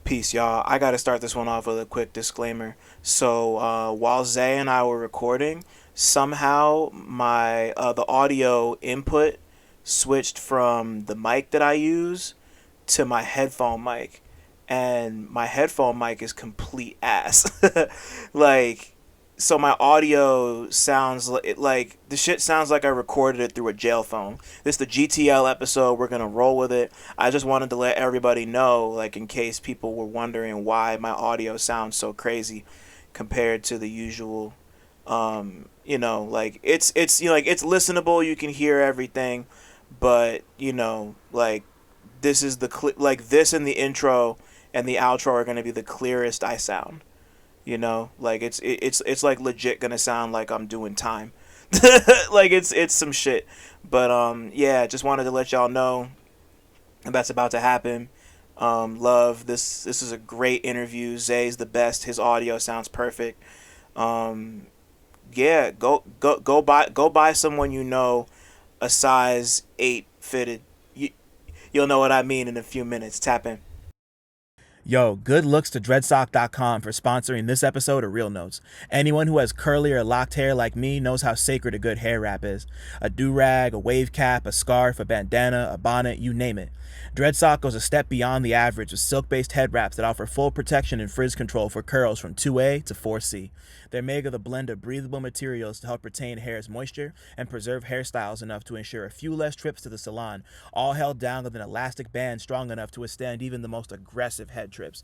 Peace, y'all. I got to start this one off with a quick disclaimer. So, while Zay and I were recording, somehow my the audio input switched from the mic that I use to my headphone mic, and my headphone mic is complete ass. like, so my audio sounds like the shit sounds like I recorded it through a jail phone. This is the GTL episode. We're gonna roll with it. I just wanted to let everybody know, like, in case people were wondering why my audio sounds so crazy compared to the usual. Like like it's listenable. You can hear everything, but like this is like this and the intro and the outro are gonna be the clearest I sound. Like it's like legit gonna sound like I'm doing time. Like it's some shit. But yeah, just wanted to let y'all know that's about to happen. Love this is a great interview. Zay's the best. His audio sounds perfect. Um, yeah, go buy someone a size 8 fitted. You'll know what I mean in a few minutes. Tap in. Yo, good looks to dreadsock.com for sponsoring this episode of Real Notes. Anyone who has curly or locked hair like me knows how sacred a good hair wrap is. A do-rag, a wave cap, a scarf, a bandana, a bonnet, you name it. Dreadsock goes a step beyond the average with silk-based head wraps that offer full protection and frizz control for curls from 2A to 4C. They're made of a blend of breathable materials to help retain hair's moisture and preserve hairstyles enough to ensure a few less trips to the salon, all held down with an elastic band strong enough to withstand even the most aggressive head trips.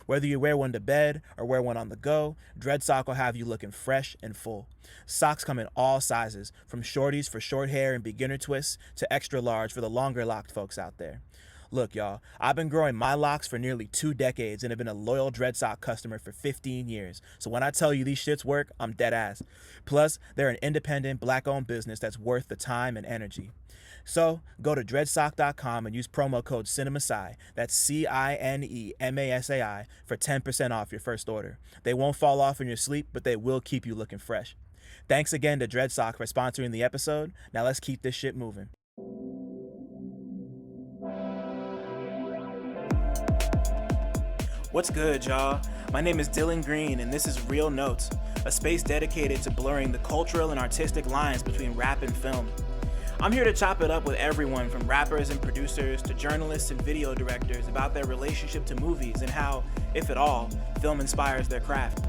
Whether you wear one to bed or wear one on the go, Dread Sock will have you looking fresh and full. Socks come in all sizes, from shorties for short hair and beginner twists to extra large for the longer locked folks out there. Look, y'all, I've been growing my locks for nearly 2 decades and have been a loyal Dread Sock customer for 15 years. So when I tell you these shits work, I'm dead ass. Plus, they're an independent, black-owned business that's worth the time and energy. So go to dreadsock.com and use promo code CineMasai, that's CineMasai, for 10% off your first order. They won't fall off in your sleep, but they will keep you looking fresh. Thanks again to Dreadsock for sponsoring the episode. Now let's keep this shit moving. What's good, y'all? My name is Dylan Green, and this is Real Notes, a space dedicated to blurring the cultural and artistic lines between rap and film. I'm here to chop it up with everyone from rappers and producers to journalists and video directors about their relationship to movies and how, if at all, film inspires their craft.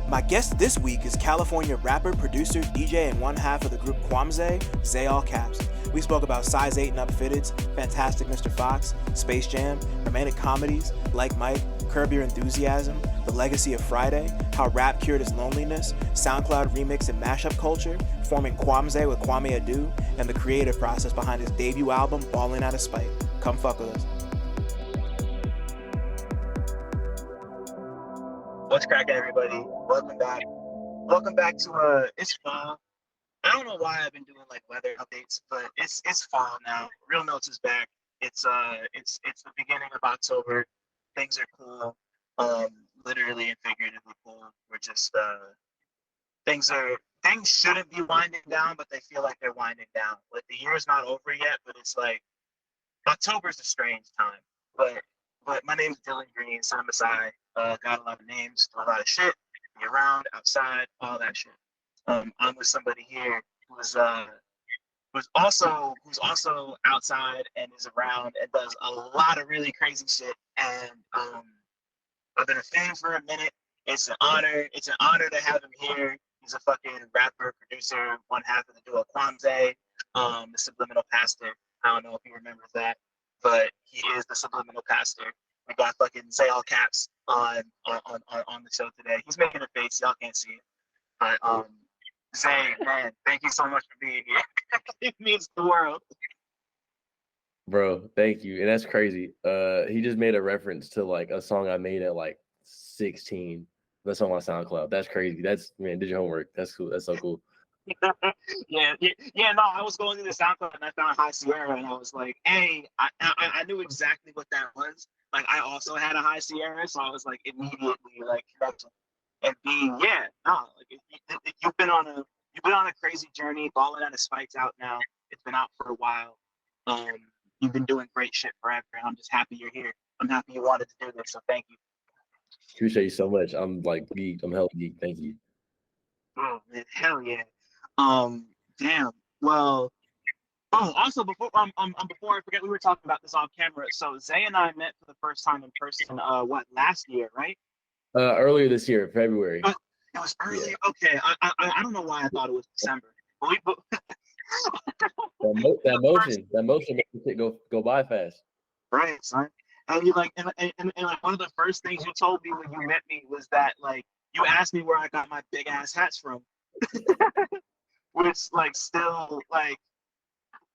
My guest this week is California rapper, producer, DJ, and one half of the group KWAMZAY, ZAYALLCAPS. We spoke about size 8 and up fitteds, Fantastic Mr. Fox, Space Jam, romantic comedies, Like Mike, Curb Your Enthusiasm, the legacy of Friday, how rap cured his loneliness, SoundCloud remix and mashup culture, forming KWAMZAY with Kwame Adu, and the creative process behind his debut album, Ballin' Out of Spite. Come fuck with us. What's cracking, everybody? Welcome back. Welcome back to it's fall. I don't know why I've been doing like weather updates, but it's fall now. Real Notes is back. It's the beginning of October. Things are cool. Literally and figuratively cool. We're just things shouldn't be winding down, but they feel like they're winding down. Like the year's not over yet, but it's like October's a strange time. But my name's Dylan Green, CineMasai. Got a lot of names, do a lot of shit, be around, outside, all that shit. I'm with somebody here who's also outside and is around and does a lot of really crazy shit. And I've been a fan for a minute. It's an honor. It's an honor to have him here. He's a fucking rapper, producer, one half of the duo KWAMZAY, the Subliminal Pastor. I don't know if he remembers that, but he is the Subliminal Pastor. We got fucking ZAYALLCAPS on the show today. He's making a face. Y'all can't see it. But Zay, man, thank you so much for being here. It means the world. Bro, thank you. And that's crazy. He just made a reference to like a song I made at like 16. That's on my SoundCloud. That's crazy. Man, did your homework. That's cool. That's so cool. Yeah. No, I was going to the SoundCloud and I found High Sierra and I was like, hey, I knew exactly what that was. Like I also had a High Sierra, so I was like immediately like connection. And B, yeah, no, like you've been on a crazy journey. Ballin' Out of Spite's out now. It's been out for a while. You've been doing great shit forever, and I'm just happy you're here. I'm happy you wanted to do this. So thank you. Appreciate you so much. I'm like geek. I'm hell geek. Thank you. Oh man, hell yeah. Damn. Well. Oh, also before I forget, we were talking about this off camera. So Zay and I met for the first time in person. What, last year, right? Earlier this year, February. It was early. Yeah. Okay, I don't know why I thought it was December. But That motion makes the shit go by fast. right, son. And you like, and like one of the first things you told me when you met me was that like you asked me where I got my big ass hats from, which like still like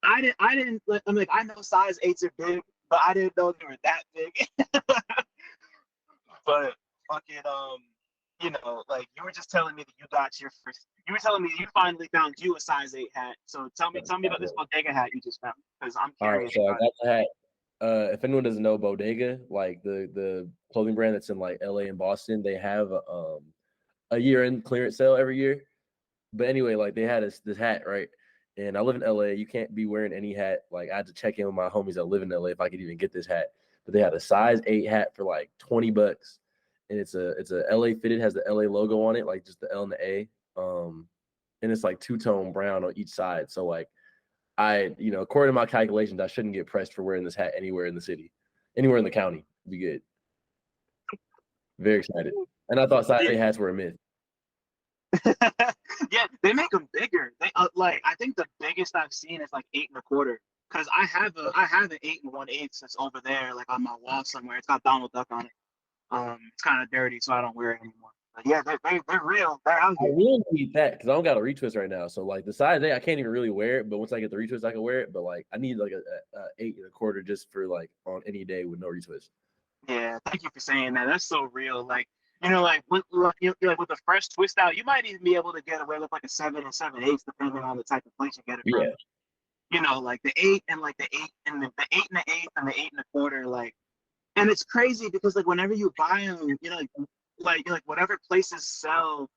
I didn't. I'm like I know size 8s are big, but I didn't know they were that big. But fucking you know, like you were just telling me that you got your first. You were telling me you finally found you a size 8 hat. So tell me about this bodega hat you just found because I'm All right, curious. so I got the hat. If anyone doesn't know Bodega, like the clothing brand that's in like LA and Boston, they have a year-end clearance sale every year. But anyway, like they had this hat, right? And I live in LA. You can't be wearing any hat. Like I had to check in with my homies that live in LA if I could even get this hat. But they had a size 8 hat for like $20. And it's a LA fitted, has the LA logo on it, like just the L and the A. And it's like two-tone brown on each side. So like according to my calculations, I shouldn't get pressed for wearing this hat anywhere in the city, anywhere in the county. Be good. Very excited. And I thought size 8 hats were a myth. Yeah, they make them bigger. They like I think the biggest I've seen is like 8 1/4. Because I have an 8 1/8 that's over there, like on my wall somewhere. It's got Donald Duck on it. It's kind of dirty, so I don't wear it anymore. But yeah, they're real. They're out I here. really need that because I don't got a retwist right now. So like the size 8, I can't even really wear it. But once I get the retwist, I can wear it. But like I need like a 8 1/4 just for like on any day with no retwist. Yeah, thank you for saying that. That's so real. Like you know, like with the fresh twist out, you might even be able to get away with like a 7 and 7/8, depending on the type of place you get it from. Yeah. You know, like the 8 and like the 8 and the 8 and the 8 and the 8 1/4, like. And it's crazy because like whenever you buy them, you know, like whatever places sell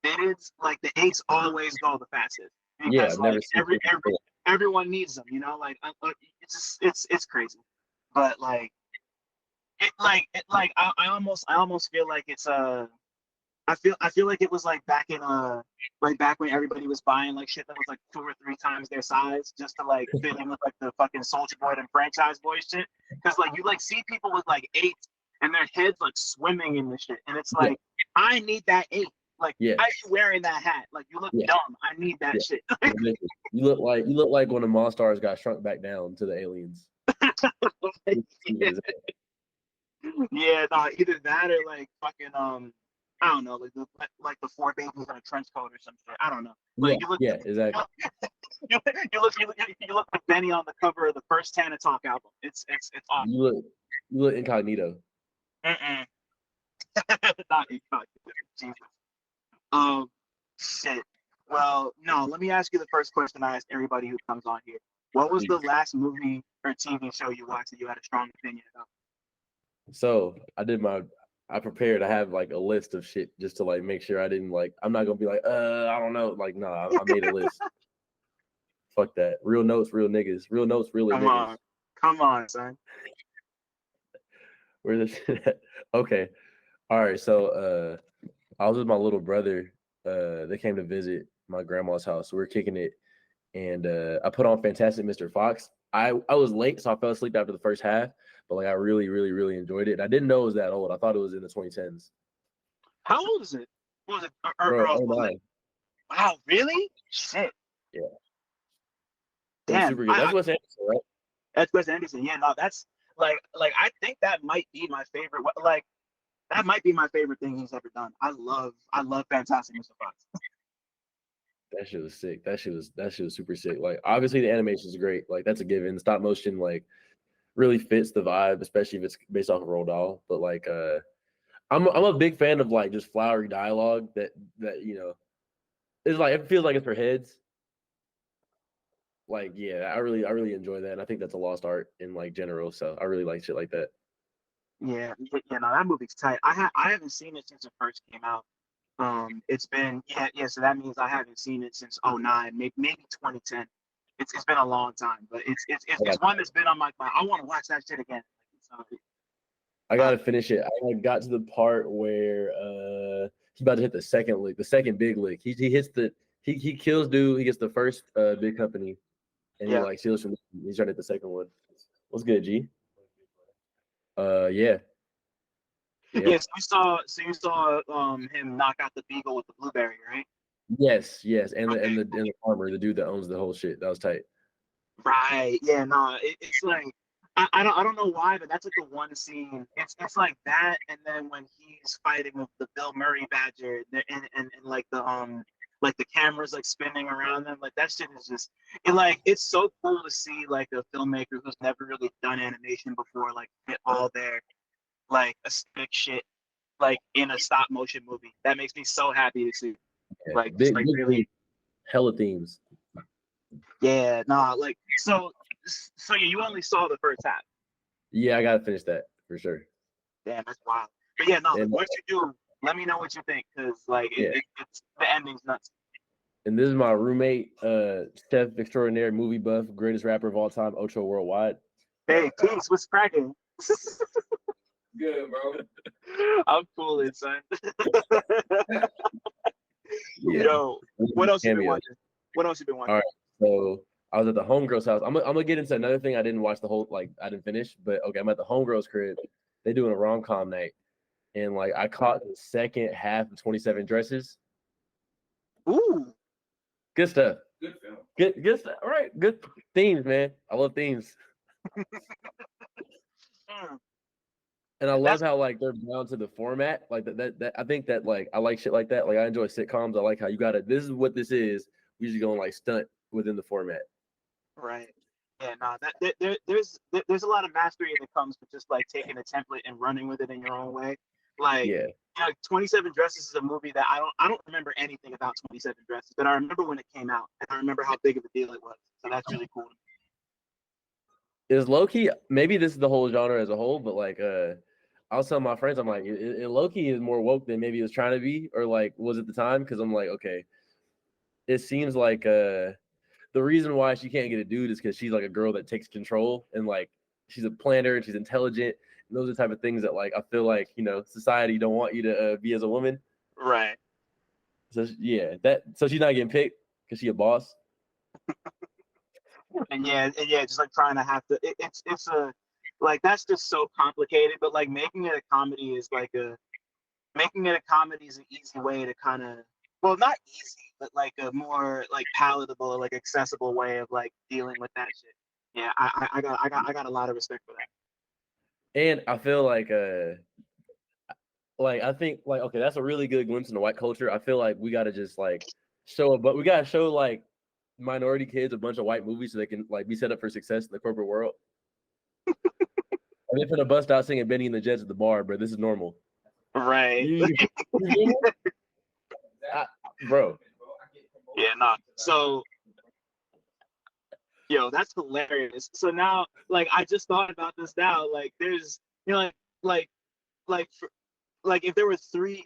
fitteds, like the 8s always go the fastest Yeah. because I've never like seen it. everyone needs them, you know, like it's just it's crazy, but I almost feel like it's I feel like it was like back in like back when everybody was buying like shit that was like 2 or 3 times their size just to like fit in with like the fucking Soldier Boy and Franchise Boy shit. Because like you like see people with like 8s and their heads like swimming in the shit, and it's like I need that 8. Like Yeah. why are you wearing that hat? Like you look dumb. I need that shit. You look like when the Monstars got shrunk back down to the aliens. Yeah, no, either that or like fucking I don't know, like the 4 babies in a trench coat or some shit. I don't know. Like you look, exactly. you look like Benny on the cover of the first Tana Talk album. It's awesome. You look incognito. Not incognito. Jesus. Shit. Well, no. Let me ask you the first question I ask everybody who comes on here. What was the last movie or TV show you watched that you had a strong opinion about? So I prepared. I have like a list of shit just to like make sure I didn't like. I'm not gonna be like, I don't know. Like, no, I made a list. Fuck that. Real notes, real niggas. Real notes, real niggas. Come on, son. Where's this shit at? Okay. All right. So I was with my little brother. They came to visit my grandma's house. So we are kicking it, and I put on Fantastic Mr. Fox. I was late, so I fell asleep after the first half. But like I really, really, really enjoyed it. And I didn't know it was that old. I thought it was in the 2010s. How old is it? What was it? Bro, 09. Wow, really? Shit. Yeah. Damn. Super good. That's Wes Anderson, right? That's Wes Anderson. Yeah, no, that's like I think that might be my favorite. Like that might be my favorite thing he's ever done. I love Fantastic Mr. Fox. That shit was sick. That shit was super sick. Like obviously the animation is great. Like that's a given. Stop motion like really fits the vibe, especially if it's based off of Roald Dahl. But like I'm a big fan of like just flowery dialogue that it's like it feels like it's for heads. Like yeah, I really enjoy that, and I think that's a lost art in like general. So I really like shit like that. Yeah, no, that movie's tight. I haven't seen it since it first came out. It's been so that means I haven't seen it since '09, maybe 2010. It's been a long time, but it's one that's been on my I want to watch that shit again. I Uh, gotta finish it. I got to the part where he's about to hit the second lick, the second big lick. He hits the he kills dude. He gets the first big company, and he yeah. like steals from. He's trying to hit the second one. What's good, G? Yeah, yeah, Yes, you saw him knock out the beagle with the blueberry, right? yes, and the Okay. farmer, the dude that owns the whole shit. That was tight. Right. Yeah. No. It's like I don't know why, but that's like the one scene. It's like that, and then when he's fighting with the Bill Murray Badger, and like the cameras like spinning around them, like that shit is just it's so cool to see like a filmmaker who's never really done animation before like get all their like aesthetic shit like in a stop motion movie. That makes me so happy to see. Yeah, Like just like big really, hella themes. yeah. Nah. Like so yeah, you only saw the first half. Yeah, I gotta finish that for sure. Damn, that's wild. But yeah, no, And once you do, let me know what you think, because like yeah, it's the ending's nuts. and this is my roommate, chef extraordinaire, movie buff, greatest rapper of all time, Ocho Worldwide. Hey, peace, what's cracking? Good, bro. I'm coolin', son. Yeah. Yo, what else you been Cameo. watching? What else you been watching? All right. So I was at the homegirl's house. I'm gonna get into another thing I didn't watch the whole, like I didn't finish, but okay, I'm at the homegirl's crib. They doing a rom-com night. And like I caught the second half of 27 Dresses. Ooh, Good stuff. Good film. Good stuff. All right. Good themes, man. I love themes. mm, And I love that's how like they're down to the format. Like that I think that like I like shit like that. Like I enjoy sitcoms. I like how you gotta this is what this is. We usually go and like stunt within the format. right. Yeah, no, there's a lot of mastery that comes with just like taking a template and running with it in your own way. Like, Yeah. you know, 27 Dresses is a movie that I don't remember anything about 27 Dresses, but I remember when it came out and I remember how big of a deal it was. So that's really cool. Is low key, maybe this is the whole genre as a whole, but like I was telling my friends, I'm like, low key is more woke than maybe it was trying to be, or like was at the time, because I'm like, okay, it seems like the reason why she can't get a dude is because she's like a girl that takes control and like she's a planner and she's intelligent. And those are the type of things that like I feel like, you know, society don't want you to be as a woman. Right. So yeah, so she's not getting picked because she a boss. And yeah, just like trying to have to it's a like that's just so complicated, but like making it a comedy is an easy way to kind of, well, not easy, but like a more like palatable or like accessible way of like dealing with that shit. Yeah, I got a lot of respect for that. And I feel like I think like okay, that's a really good glimpse into white culture. I feel like we gotta just like but we gotta show like minority kids a bunch of white movies so they can like be set up for success in the corporate world. And they're gonna bust out singing Benny and the Jets at the bar, bro. This is normal. Right. I, bro. Yeah, nah. So, yo, that's hilarious. So now, like, I just thought about this now. Like, there's, you know, like, like, for, like, if there were three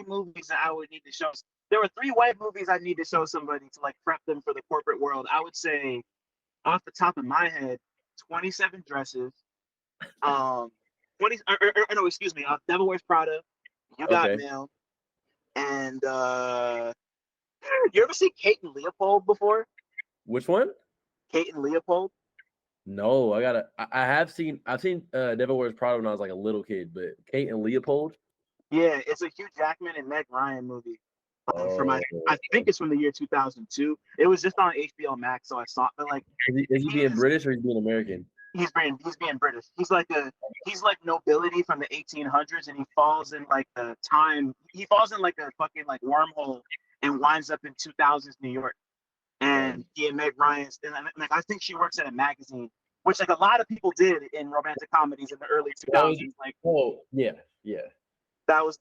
movies that I would need to show, there were three white movies I need to show somebody to like prep them for the corporate world. I would say, off the top of my head, 27 Dresses, um, 20, no, excuse me, Devil Wears Prada, You Got Okay. Mail, and you ever see Kate and Leopold before? Which one? Kate and Leopold. No, I've seen Devil Wears Prada when I was like a little kid, but Kate and Leopold. Yeah, it's a Hugh Jackman and Meg Ryan movie. From Oh, I think it's from the year 2002. It was just on HBO Max, so I saw it. But like, is he being he's British or is he being American? he's being British. He's like nobility from the 1800s, and he falls in like a time. He falls in like a fucking like wormhole and winds up in 2000s New York. And he and Meg Ryan, and like I think she works at a magazine, which like a lot of people did in romantic comedies in the early 2000s. Like Oh, yeah. that was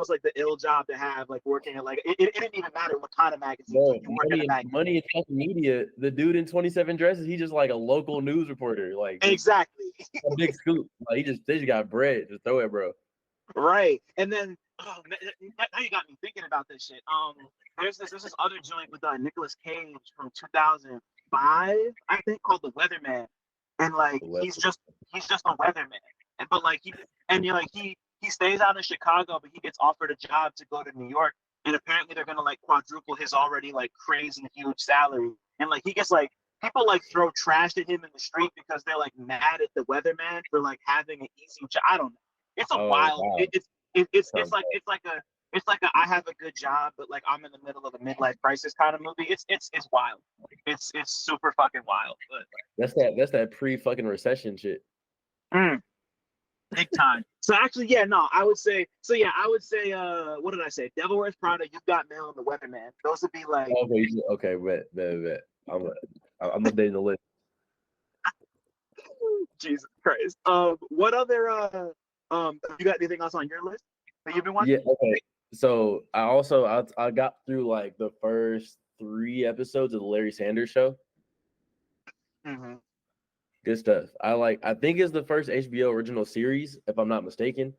like the ill job to have, like working at like it didn't even matter what kind of magazine. Bro, Like you work at a magazine. money and social media. The dude in 27 Dresses, he just like a local news reporter, like just Exactly. a big scoop. Like they just got bread. Just throw it, bro. Right. And then now you got me thinking about this shit. There's this other joint with Nicolas Cage from 2005, I think, called The Weatherman. And like The West. he's just a weatherman. but like he stays out in Chicago, but he gets offered a job to go to New York, and apparently they're gonna like quadruple his already like crazy huge salary, and like he gets like people like throw trash at him in the street because they're like mad at the weatherman for like having an easy job. I don't know. It's a wild. Wow. It's like a I have a good job, but like I'm in the middle of a midlife crisis kind of movie. It's wild. It's super fucking wild. But That's that pre fucking recession shit. Big time. So actually, yeah, no, I would say. So yeah, I would say. What did I say? Devil Wears Prada, You've Got Mail, and The Weatherman. Those would be like. Okay, bet. I'm updating the list. Jesus Christ. What other you got anything else on your list that you've been watching? Yeah. Okay. So I got through like the first 3 episodes of the Larry Sanders Show. Mm-hmm. Good stuff. I think it's the first HBO original series, if I'm not mistaken.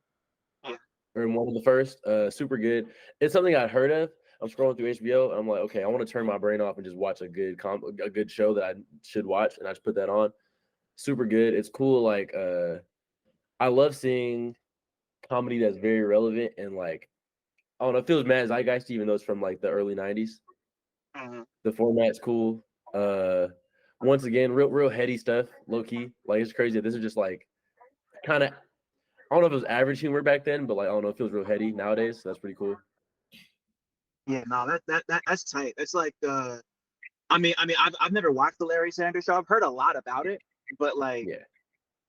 Yeah. Or in one of the first. Super good. It's something I'd heard of. I'm scrolling through HBO and I'm like, okay, I want to turn my brain off and just watch a good show that I should watch, and I just put that on. Super good. It's cool. Like I love seeing comedy that's very relevant and like I don't know, it feels mad zeitgeist even though it's from like the early 90s. Mm-hmm. The format's cool. Once again, real heady stuff, low key. Like it's crazy. This is just like kind of, I don't know if it was average humor back then, but like I don't know, it feels real heady nowadays. So that's pretty cool. Yeah, no, that's tight. It's like I've never watched the Larry Sanders Show. I've heard a lot about it, but Yeah.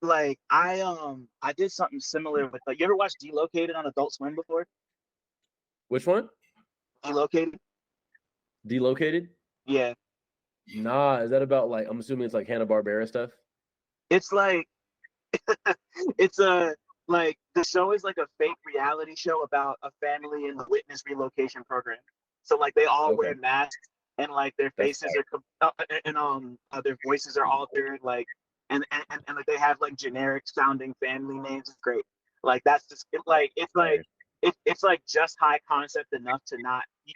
like I did something similar with like, you ever watched Delocated on Adult Swim before? Which one? Delocated? Delocated? Yeah. Nah, is that about like, I'm assuming it's like Hanna-Barbera stuff? It's like it's a like the show is like a fake reality show about a family in the witness relocation program. So like they all wear masks and like their faces are their voices are altered, like and like they have like generic sounding family names. It's great. Like that's just it's like just high concept enough to not you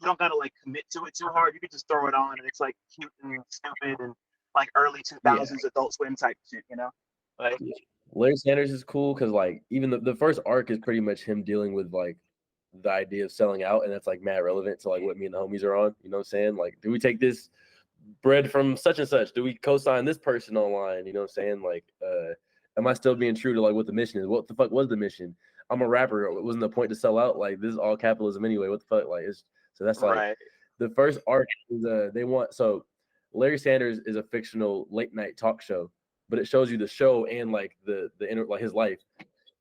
don't gotta like commit to it too hard. You can just throw it on and it's like cute and stupid and like early 2000s Adult Swim type shit, you know? Like Larry Sanders is cool because like even the first arc is pretty much him dealing with like the idea of selling out, and that's like mad relevant to like what me and the homies are on. You know what I'm saying? Like, do we take this bread from such and such? Do we co-sign this person online? You know what I'm saying? Like, am I still being true to like what the mission is? What the fuck was the mission? I'm a rapper. It wasn't the point to sell out. Like, this is all capitalism anyway. What the fuck? Like, so that's like the first arc is so Larry Sanders is a fictional late night talk show, but it shows you the show and like the inner like his life.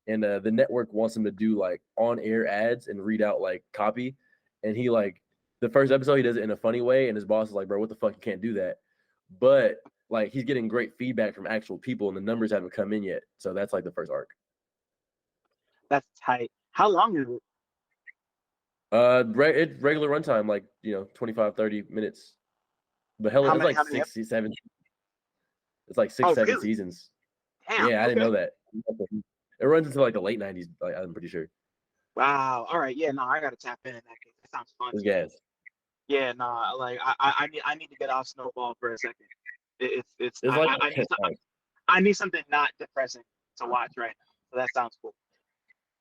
And the network wants him to do like on-air ads and read out like copy. And he like the first episode he does it in a funny way, and his boss is like, "Bro, what the fuck? You can't do that." But like he's getting great feedback from actual people, and the numbers haven't come in yet. So that's like the first arc. That's tight. How long is it? It's regular runtime, like 25-30 minutes. But hell, it's like 6, 7. It's like 6, 7 seasons. Damn, yeah, I didn't know that. It runs into like the late 90s. Like, I'm pretty sure. Wow. All right. Yeah. No, I gotta tap in that case. That sounds fun. It's gas. Yeah. No. Like I need to get off Snowball for a second. I need something not depressing to watch right now. So that sounds cool.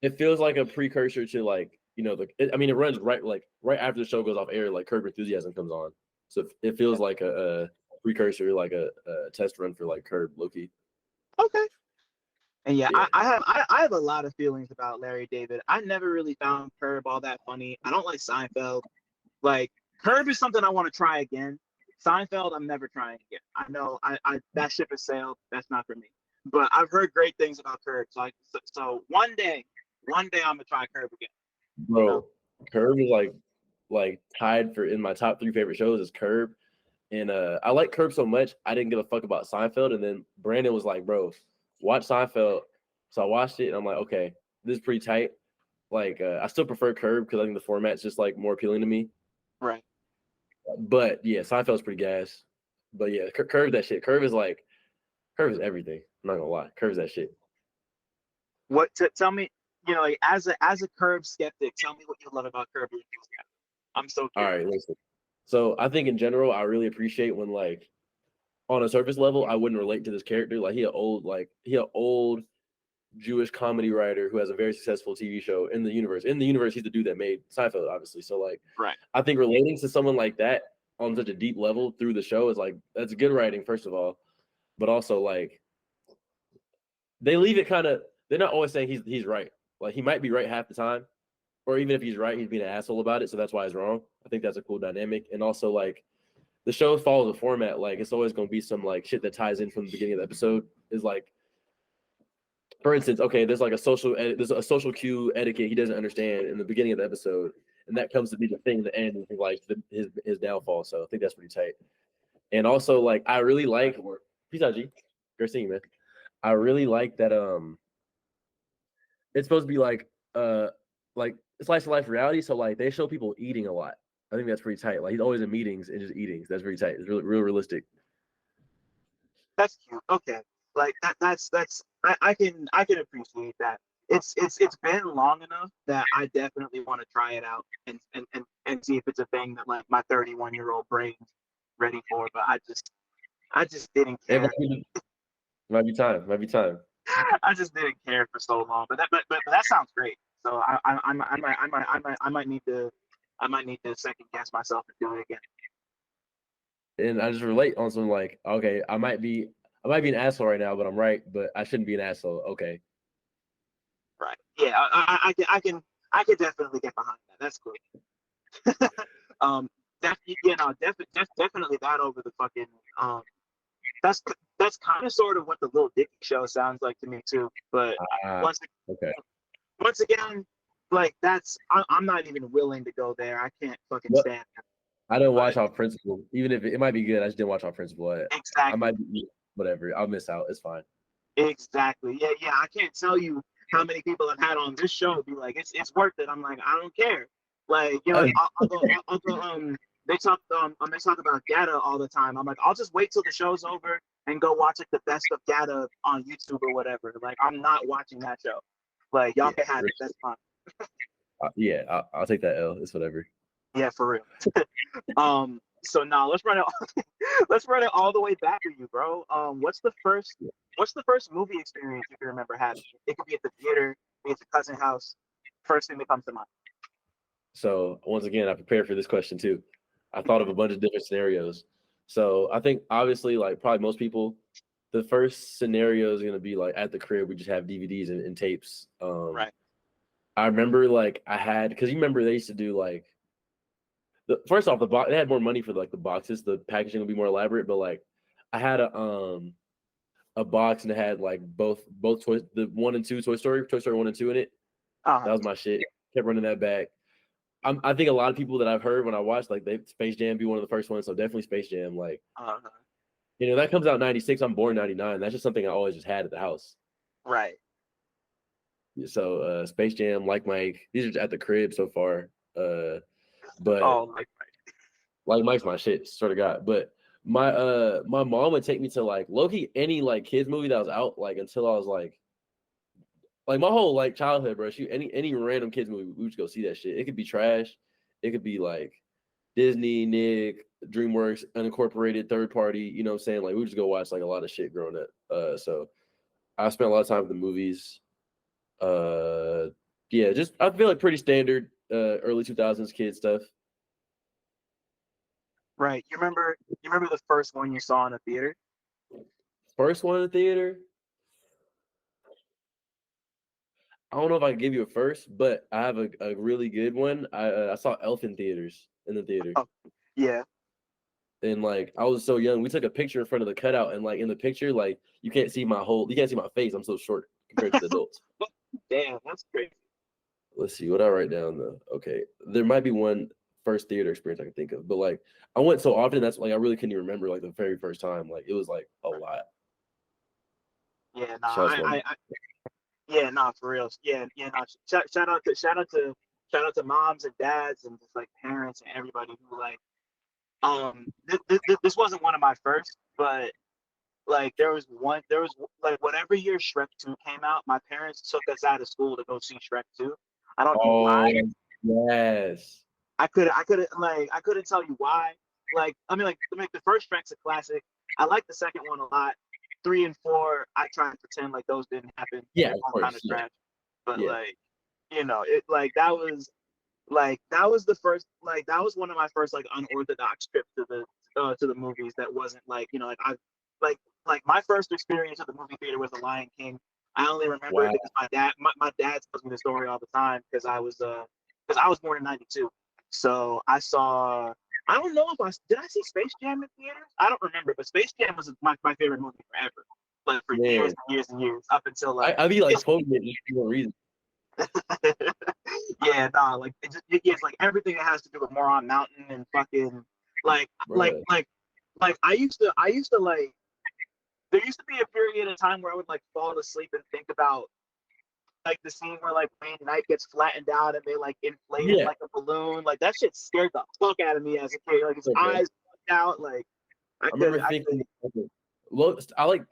It feels like a precursor to like it runs right after the show goes off air. Like Curb Your Enthusiasm comes on, so it feels like a precursor, like a test run for like Curb, low-key. Okay. And I have a lot of feelings about Larry David. I never really found Curb all that funny. I don't like Seinfeld. Like Curb is something I want to try again. Seinfeld, I'm never trying again. I know I that ship has sailed. That's not for me. But I've heard great things about Curb. So one day I'm gonna try Curb again. Bro, Curb is like tied for in my top 3 favorite shows is Curb. And I like Curb so much I didn't give a fuck about Seinfeld. And then Brandon was like, "Bro, watch Seinfeld." So I watched it and I'm like, okay, this is pretty tight. Like I still prefer Curb because I think the format's just like more appealing to me. Right. But yeah, Seinfeld's pretty gas. But yeah, Curb that shit. Curb is everything. I'm not gonna lie. Curb that shit. What tell me, like as a Curb skeptic, tell me what you love about Curb Your Enthusiasm. I'm so curious. All right, listen. So I think in general, I really appreciate when like on a surface level, I wouldn't relate to this character. Like he an old Jewish comedy writer who has a very successful TV show in the universe. In the universe, he's the dude that made Seinfeld, obviously. So like, right. I think relating to someone like that on such a deep level through the show is like, that's good writing, first of all, but also like they leave it kind of. They're not always saying he's right. Like he might be right half the time, or even if he's right, he's being an asshole about it. So that's why he's wrong. I think that's a cool dynamic. And also like the show follows a format. Like it's always going to be some like shit that ties in from the beginning of the episode. Is like, for instance, okay, there's like there's a social cue etiquette he doesn't understand in the beginning of the episode, and that comes to be the thing in the end, like his downfall. So I think that's pretty tight. And also like I really like peace out, G. Great seeing you, man. I really like that it's supposed to be like slice of life reality. So like they show people eating a lot. I think that's pretty tight. Like he's always in meetings and just eating. That's very tight. It's really real realistic. That's cute. Okay, like that's I can appreciate that. It's been long enough that I definitely want to try it out and see if it's a thing that like my 31-year-old brain's ready for. But I just didn't It care. might be time. Might be time. I just didn't care for so long. But that sounds great. So I might need to second guess myself and do it again. And I just relate on something like, okay, I might be an asshole right now, but I'm right, but I shouldn't be an asshole. Okay. Right. Yeah, I can definitely get behind that. That's cool. Definitely that over the fucking that's kind of sort of what the Lil Dicky show sounds like to me too. But once again, like I'm not even willing to go there. I can't fucking stand that. I didn't watch Off Principle, even if it might be good. I just didn't watch Off Principle. Exactly. I might be whatever. I'll miss out. It's fine. Exactly. Yeah. I can't tell you how many people I've had on this show be like, it's worth it. I'm like, I don't care. Like, you know, I'll go. They talk about Gata all the time. I'm like, I'll just wait till the show's over and go watch like the best of Gata on YouTube or whatever. Like, I'm not watching that show. Like, y'all can have it. That's fine. I'll take that L. It's whatever. Yeah, for real. So now let's run it all the way back to you, bro. What's the first movie experience you can remember having? It could be at the theater, be at the cousin house. First thing that comes to mind. So once again, I prepared for this question too. I thought of a bunch of different scenarios. So I think obviously, like probably most people, the first scenario is gonna be like at the crib. We just have DVDs and tapes. Right. I remember like I had, because you remember they used to do like first off, they had more money for like the boxes. The packaging would be more elaborate, but like I had a box and it had like both toys, the 1 and 2 Toy Story 1 and 2 in it. That was my shit. Kept running that back. I think a lot of people that I've heard when I watched, like Space Jam be one of the first ones, so definitely Space Jam. Like, you know, that comes out in '96. I'm born '99. That's just something I always just had at the house. Right. So Space Jam, Like Mike, these are just at the crib so far. But Like Mike's my shit, sort of God. But my mom would take me to like low-key any like kids movie that was out like until I was like my whole like childhood, bro. Any random kids movie, we would just go see that shit. It could be trash, it could be like Disney, Nick, DreamWorks, unincorporated, third party. You know what I'm saying? Like we would just go watch like a lot of shit growing up. So I spent a lot of time with the movies. Yeah, just I feel like pretty standard early 2000s kid stuff. Right. You remember the first one you saw in a theater? First one in the theater? I don't know if I can give you a first, but I have a really good one. I saw Elf in the theater. Oh, yeah. And like I was so young, we took a picture in front of the cutout, and like in the picture, like you can't see my face. I'm so short compared to the adults. Damn, that's crazy. Let's see what I write down though. Okay, there might be one first theater experience I can think of, but like I went so often that's like I really couldn't even remember like the very first time. Like it was like a lot. Yeah, no, for real. Yeah, no. Shout out to moms and dads and just like parents and everybody who like this wasn't one of my first, but like there was like whatever year Shrek 2 came out, my parents took us out of school to go see Shrek 2. I don't know why. Yes. I couldn't tell you why. Like I mean the first Shrek's a classic. I like the second one a lot. 3 and 4, I try to pretend like those didn't happen. Yeah, They're of all course. kind of trash. But Yeah. like, you know, it like that was the first, like that was one of my first like unorthodox trips to the movies that wasn't like, you know, like I like my first experience at the movie theater was The Lion King. I only remember it Wow. because my dad tells me the story all the time because I was born in '92. So I don't know if did I see Space Jam in theaters? I don't remember, but Space Jam was my favorite movie forever. Like for years Man, and years and years, up until like I be like quoting it just for no reason. yeah, nah, like it's like everything that has to do with Moron Mountain and fucking like Bruh. I used to like there used to be a period of time where I would like fall asleep and think about like the scene where like Wayne Knight gets flattened out and they like inflate him Yeah. like a balloon. Like that shit scared the fuck out of me as a kid. Like his Okay. eyes fucked out. Like I remember thinking,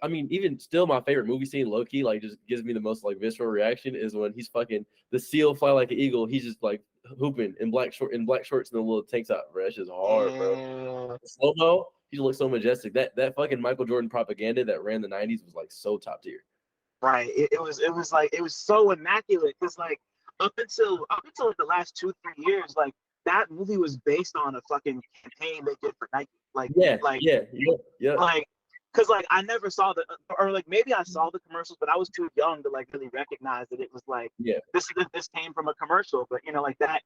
I mean, even still, my favorite movie scene, low key, like just gives me the most like visceral reaction is when he's fucking the seal fly like an eagle. He's just like hooping in black shorts and a little tank top, bro. That's just hard, bro. Slow mo, he looks so majestic. That fucking Michael Jordan propaganda that ran the '90s was like so top tier. Right. It was so immaculate because like up until like the last 2-3 years, like that movie was based on a fucking campaign they did for Nike. Yeah. Like because like I never saw or like maybe I saw the commercials, but I was too young to like really recognize that it was like this came from a commercial. But you know, like that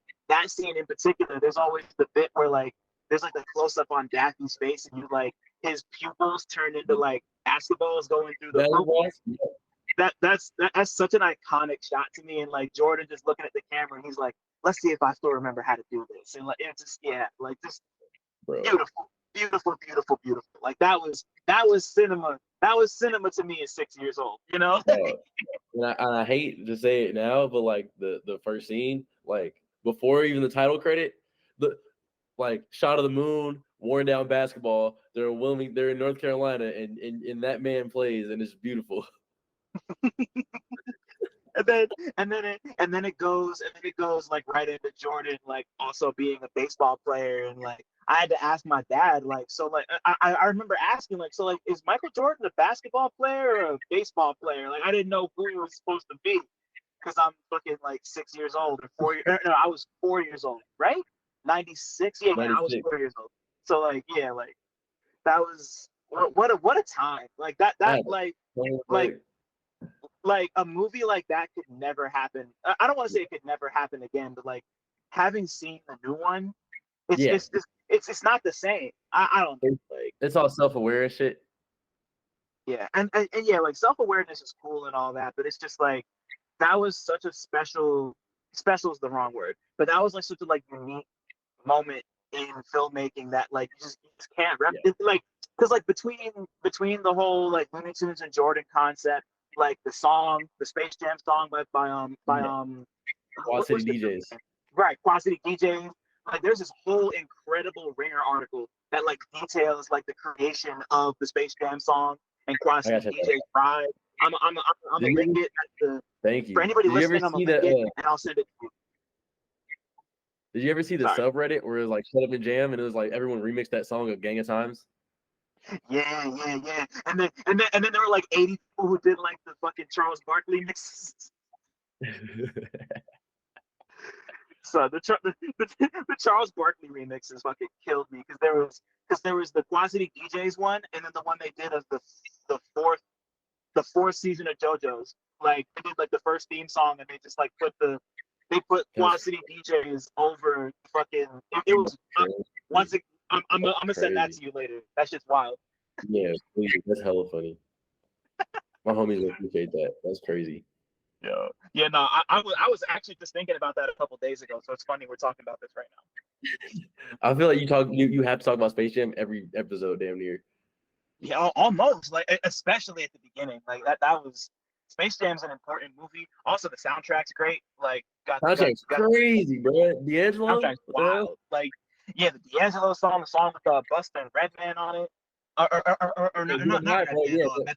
scene in particular, there's always the bit where like there's like the close up on Daffy's face and you like his pupils turn into like basketballs going through the hoop. That's such an iconic shot to me, and like Jordan just looking at the camera and he's like, let's see if I still remember how to do this, and like it's just like just Bro. beautiful. Like that was cinema to me at 6 years old, you know. And I hate to say it now, but like the first scene, like before even the title credit, the like shot of the moon, worn down basketball. They're in North Carolina, and that man plays, and it's beautiful. and then it goes like right into Jordan like also being a baseball player, and like I had to ask my dad like, so like I remember asking like, so like is Michael Jordan a basketball player or a baseball player? Like I didn't know who he was supposed to be because I'm fucking like 6 years old or 4 years. No, I was 4 years old, right? 96. Yeah, 96. I was 4 years old. So like yeah, like that was what a time. Like that like a movie like that could never happen. I don't want to say it could never happen again, but like having seen the new one, it's not the same. I don't think like it's all self-aware shit. Yeah, and yeah, like self-awareness is cool and all that, but it's just like that was such a special is the wrong word, but that was like such a like unique moment in filmmaking that like you just can't like because like between the whole like Looney Tunes and Jordan concept, like the Space Jam song by Quad City DJs. Right, Quad City DJs. Like there's this whole incredible Ringer article that like details like the creation of the Space Jam song and Quad City DJs Pride. I'm gonna link it Thank you. For anybody listening, I'm gonna link it and I'll send it to you. Did you ever see the subreddit where it was like Shut Up and Jam and it was like everyone remixed that song a gang of times? Yeah. And then there were like 80 people who did like the fucking Charles Barkley mixes. So the Charles Barkley remixes fucking killed me because there was the Quad City DJs one and then the one they did of the fourth season of JoJo's. Like they did like the first theme song and they just like put Quad City DJs over fucking. It was once. I'm gonna send that to you later. That shit's wild. Yeah, please. That's hella funny. My homies will appreciate that. That's crazy. Yeah. No, I was actually just thinking about that a couple days ago. So it's funny we're talking about this right now. I feel like you have to talk about Space Jam every episode, damn near. Yeah, almost like especially at the beginning. Like that was. Space Jam's an important movie. Also, the soundtrack's great. Like, soundtrack's crazy, bro. D'Angelo, soundtrack's wild. Like, yeah, the D'Angelo song, the song with Busta and Redman on it. Or not Method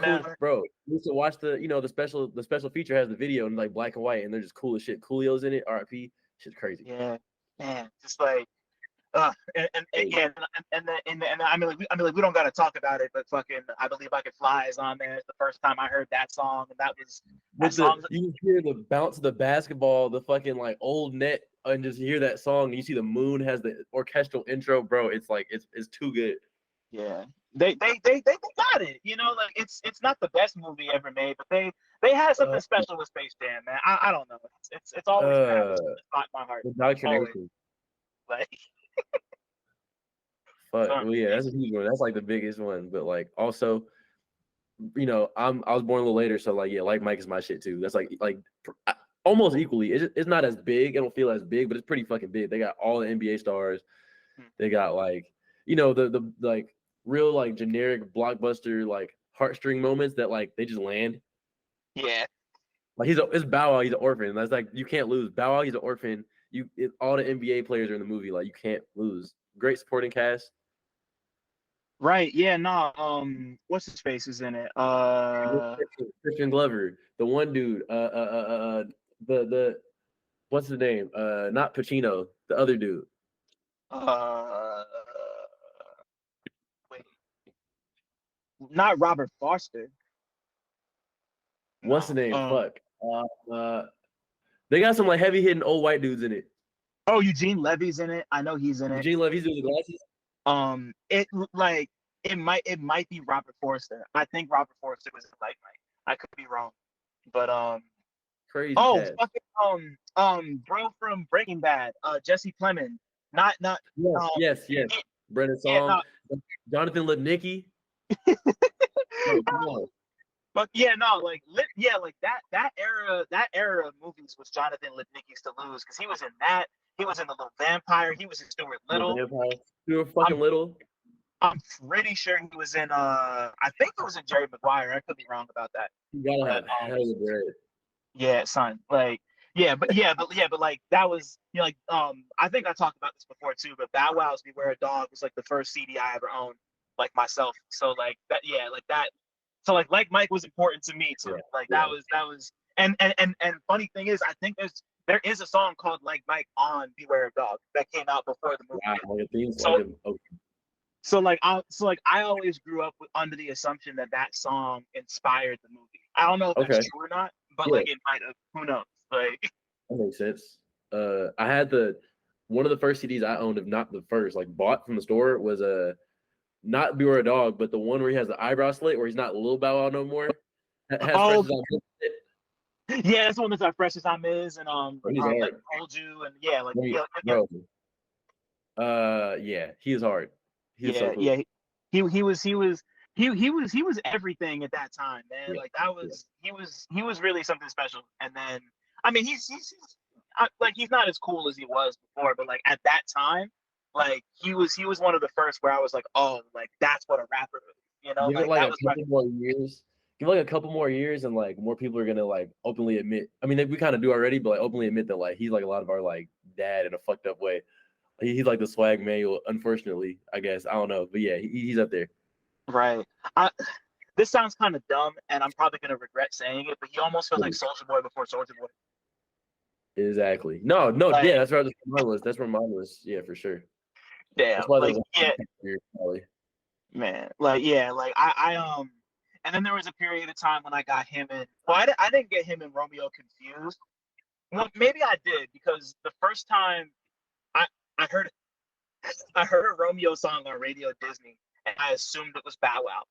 Man. Bro, you used to watch the special feature has the video in like black and white, and they're just cool as shit. Coolio's in it. RIP. Shit's crazy. Yeah, man. Just like Yeah, and I mean, like we don't gotta talk about it, but fucking, I Believe I Could Fly is on there. It's the first time I heard that song, and that With song. you hear the bounce of the basketball, the fucking like old net, and just hear that song. And you see the moon has the orchestral intro, bro. It's like it's too good. Yeah, they got it. You know, like it's not the best movie ever made, but they had something special with Space Jam, man. I don't know. It's always been in my heart. Always. Like, fuck. Well, yeah, that's a huge one. That's like the biggest one. But like also, you know, I was born a little later, so like yeah, like Mike is my shit too. That's like almost equally. It's not as big. It don't feel as big, but it's pretty fucking big. They got all the NBA stars. They got like, you know, the like real like generic blockbuster like heartstring moments that like they just land. Yeah. Like it's Bow Wow. He's an orphan. That's like you can't lose. Bow Wow. He's an orphan. All the NBA players are in the movie. Like you can't lose. Great supporting cast. Right. Yeah. No. What's his face is in it? Christian Glover, the one dude. The what's his name? Not Pacino. The other dude. Wait. Not Robert Foster. What's the name? Fuck. They got some like heavy hitting old white dudes in it. Oh, Eugene Levy's in it. I know he's in it. Eugene Levy's doing the glasses. It might be Robert Forster. I think Robert Forster was in Like Mike. I could be wrong, but crazy. Oh, fucking bro from Breaking Bad, Jesse Plemons. Not yes. Brendan Song, Jonathan Lipnicki. But yeah, no, like that era of movies was Jonathan Lipnicki's to lose, because he was in that. He was in The Little Vampire. He was in Stuart Little. Stuart fucking Little. I'm pretty sure he was in. I think it was in Jerry Maguire. I could be wrong about that. You gotta have hell of bread. Yeah, son. Like, but like that was, you know, like I think I talked about this before too. But Bow Wow's "Beware a Dog" was like the first CD I ever owned, like myself. So like that, like that. So like Mike was important to me too. That was. And funny thing is, I think there is a song called Like Mike on "Beware a Dog" that came out before the movie. Wow, So I always grew up under the assumption that song inspired the movie. I don't know if that's true or not, but like it might have. Who knows? Like, that makes sense. I had one of the first CDs I owned, if not the first, like bought from the store, was not Beware a Dog, but the one where he has the eyebrow slit, where he's not Lil Bow Wow no more. Yeah, that's the one that's our Fresh as I'm Is, and like Told You, and he is hard. He was everything at that time, man. Like he was really something special. And then I mean he's like, he's not as cool as he was before, but like at that time, like he was one of the first where I was like, oh, like that's what a rapper is, you know. Give it like a couple more years. Give like a couple more years, and like more people are gonna like openly admit. I mean, we kind of do already, but like openly admit that like he's like a lot of our like dad in a fucked up way. He's like the swag manual, unfortunately, I guess. I don't know. But yeah, he's up there. Right. This sounds kind of dumb, and I'm probably going to regret saying it, but he almost feels like Soulja Boy before Soulja Boy. Exactly. No, like, yeah, that's where mine was. That's where mine was. Yeah, for sure. Damn. Man. Like, yeah, like I and then there was a period of time when I got him in. Well, I didn't get him and Romeo confused. Well, maybe I did, because the first time I heard a Romeo song on Radio Disney, and I assumed it was Bow Wow,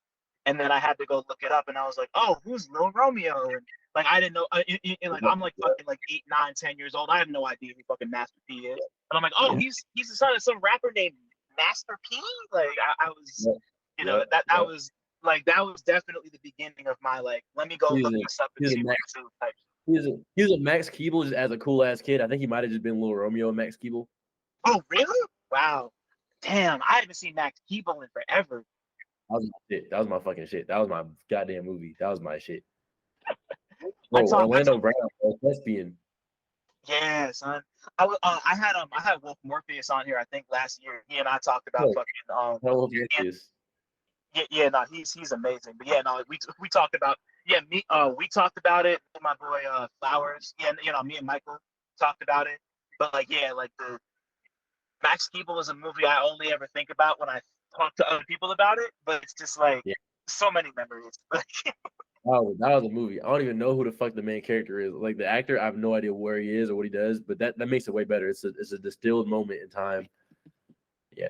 and then I had to go look it up, and I was like, "Oh, who's Lil Romeo?" And like I didn't know. Like I'm like fucking like 8, 9, 10 years old. I have no idea who fucking Master P is, and I'm like, "Oh, he's the son of some rapper named Master P." Like I was, that was like that was definitely the beginning of my like, let me go look this up and see what type. He was a Max Keeble just as a cool ass kid. I think he might have just been Lil Romeo and Max Keeble. Oh, really? Wow. Damn, I haven't seen Max Keeble in forever. That was my shit. That was my fucking shit. That was my goddamn movie. That was my shit. Orlando Brown, lesbian. Yeah, son. I had Wolf Morpheus on here, I think last year. He and I talked about no, he's amazing. But yeah, no, we talked about we talked about it. My boy Flowers. Yeah, me and Michael talked about it. But like, yeah, like Max Keeble is a movie I only ever think about when I talk to other people about it, but it's just like Yeah. so many memories. That was a movie. I don't even know who the fuck the main character is. Like the actor, I have no idea where he is or what he does, but that makes it way better. It's a distilled moment in time. Yeah.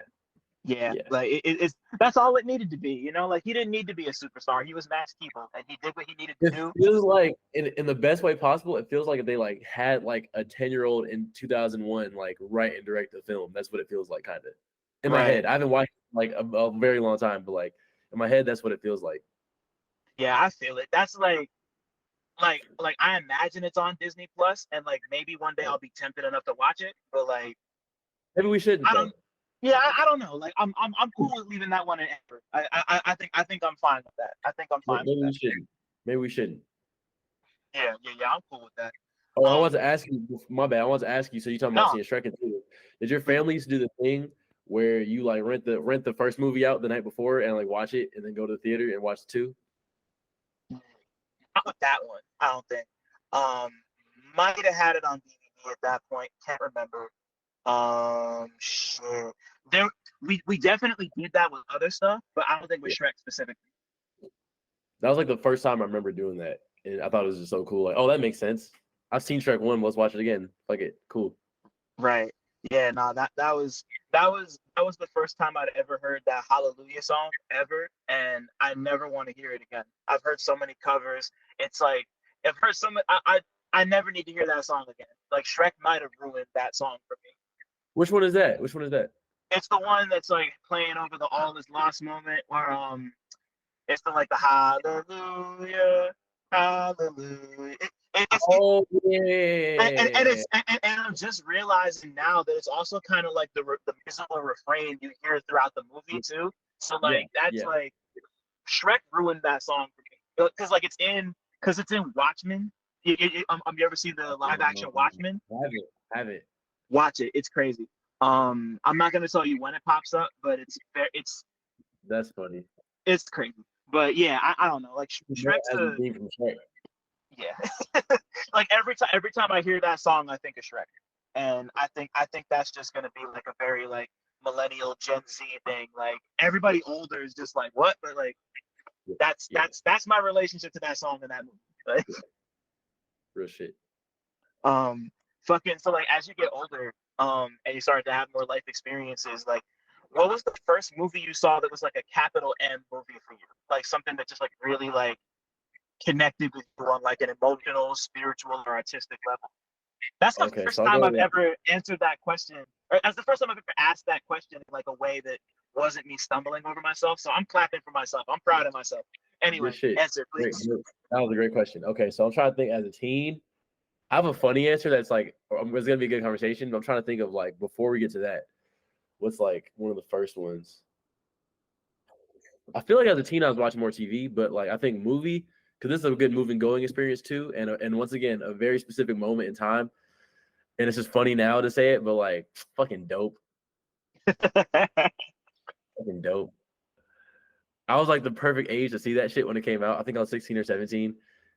Yeah, Yeah. like it's that's all it needed to be, you know. Like he didn't need to be a superstar. He was Max Keeble, and he did what he needed to It do. feels like in the best way possible. It feels like if they like had like a 10-year-old in 2001 like write and direct the film. That's what it feels like, kind of. In my head, I haven't watched it, like a very long time, but like in my head, that's what it feels like. Yeah, I feel it. That's like I imagine it's on Disney Plus, and like maybe one day I'll be tempted enough to watch it. But like Maybe we shouldn't I though. don't. Yeah, I don't know. Like I'm cool with leaving that one in Amber. I think I'm fine with that. I think I'm fine Maybe with we that. shouldn't. Maybe we shouldn't. Yeah. I'm cool with that. Oh, I want to ask you. My bad. I want to ask you. So you talking about No, seeing Shrek and two? Did your family used to do the thing where you like rent the first movie out the night before and like watch it and then go to the theater and watch two? not with that one. I don't think. Um, might have had it on DVD at that point. Can't remember. Shit. There, we definitely did that with other stuff, but I don't think with Shrek specifically. That was like the first time I remember doing that, and I thought it was just so cool. Like, oh, that makes sense. I've seen Shrek 1. Let's watch it again. Fuck it, cool. Right. Yeah. No. That was the first time I'd ever heard that Hallelujah song ever, and I never want to hear it again. I've heard so many covers. It's like I've heard so many. I never need to hear that song again. Like Shrek might have ruined that song for me. Which one is that? Which one is that? It's the one that's like playing over the all is lost moment where it's the like the hallelujah, hallelujah. Oh yeah. And I'm just realizing now that it's also kind of like the musical refrain you hear throughout the movie too. So like that's like Shrek ruined that song for me because like it's in Watchmen. You ever seen the live action Watchmen? Have it. Watch it. It's crazy. I'm not gonna tell you when it pops up, but it's That's funny. it's crazy. But yeah, I don't know. Like Shrek's a theme from Shrek. Yeah. Like every time I hear that song, I think of Shrek, and I think that's just gonna be like a very like millennial Gen Z thing. Like everybody older is just like what, but like that's my relationship to that song and that movie. Like, real shit. Fucking so like as you get older, and you start to have more life experiences, like what was the first movie you saw that was like a capital M movie for you? Like something that just like really like connected with you on like an emotional, spiritual, or artistic level. That's the first time I've ever answered that question, or that's the first time I've ever asked that question in like a way that wasn't me stumbling over myself. So I'm clapping for myself. I'm proud of myself. Anyway, answer please. That was a great question. Okay, so I'm trying to think as a teen. I have a funny answer that's like it's gonna be a good conversation, but I'm trying to think of like before we get to that, what's like one of the first ones. I feel like as a teen I was watching more TV, but like I think movie, because this is a good moving going experience too, and once again a very specific moment in time, and it's just funny now to say it, but like fucking dope, fucking dope. I was like the perfect age to see that shit when it came out. I think I was 16 or 17.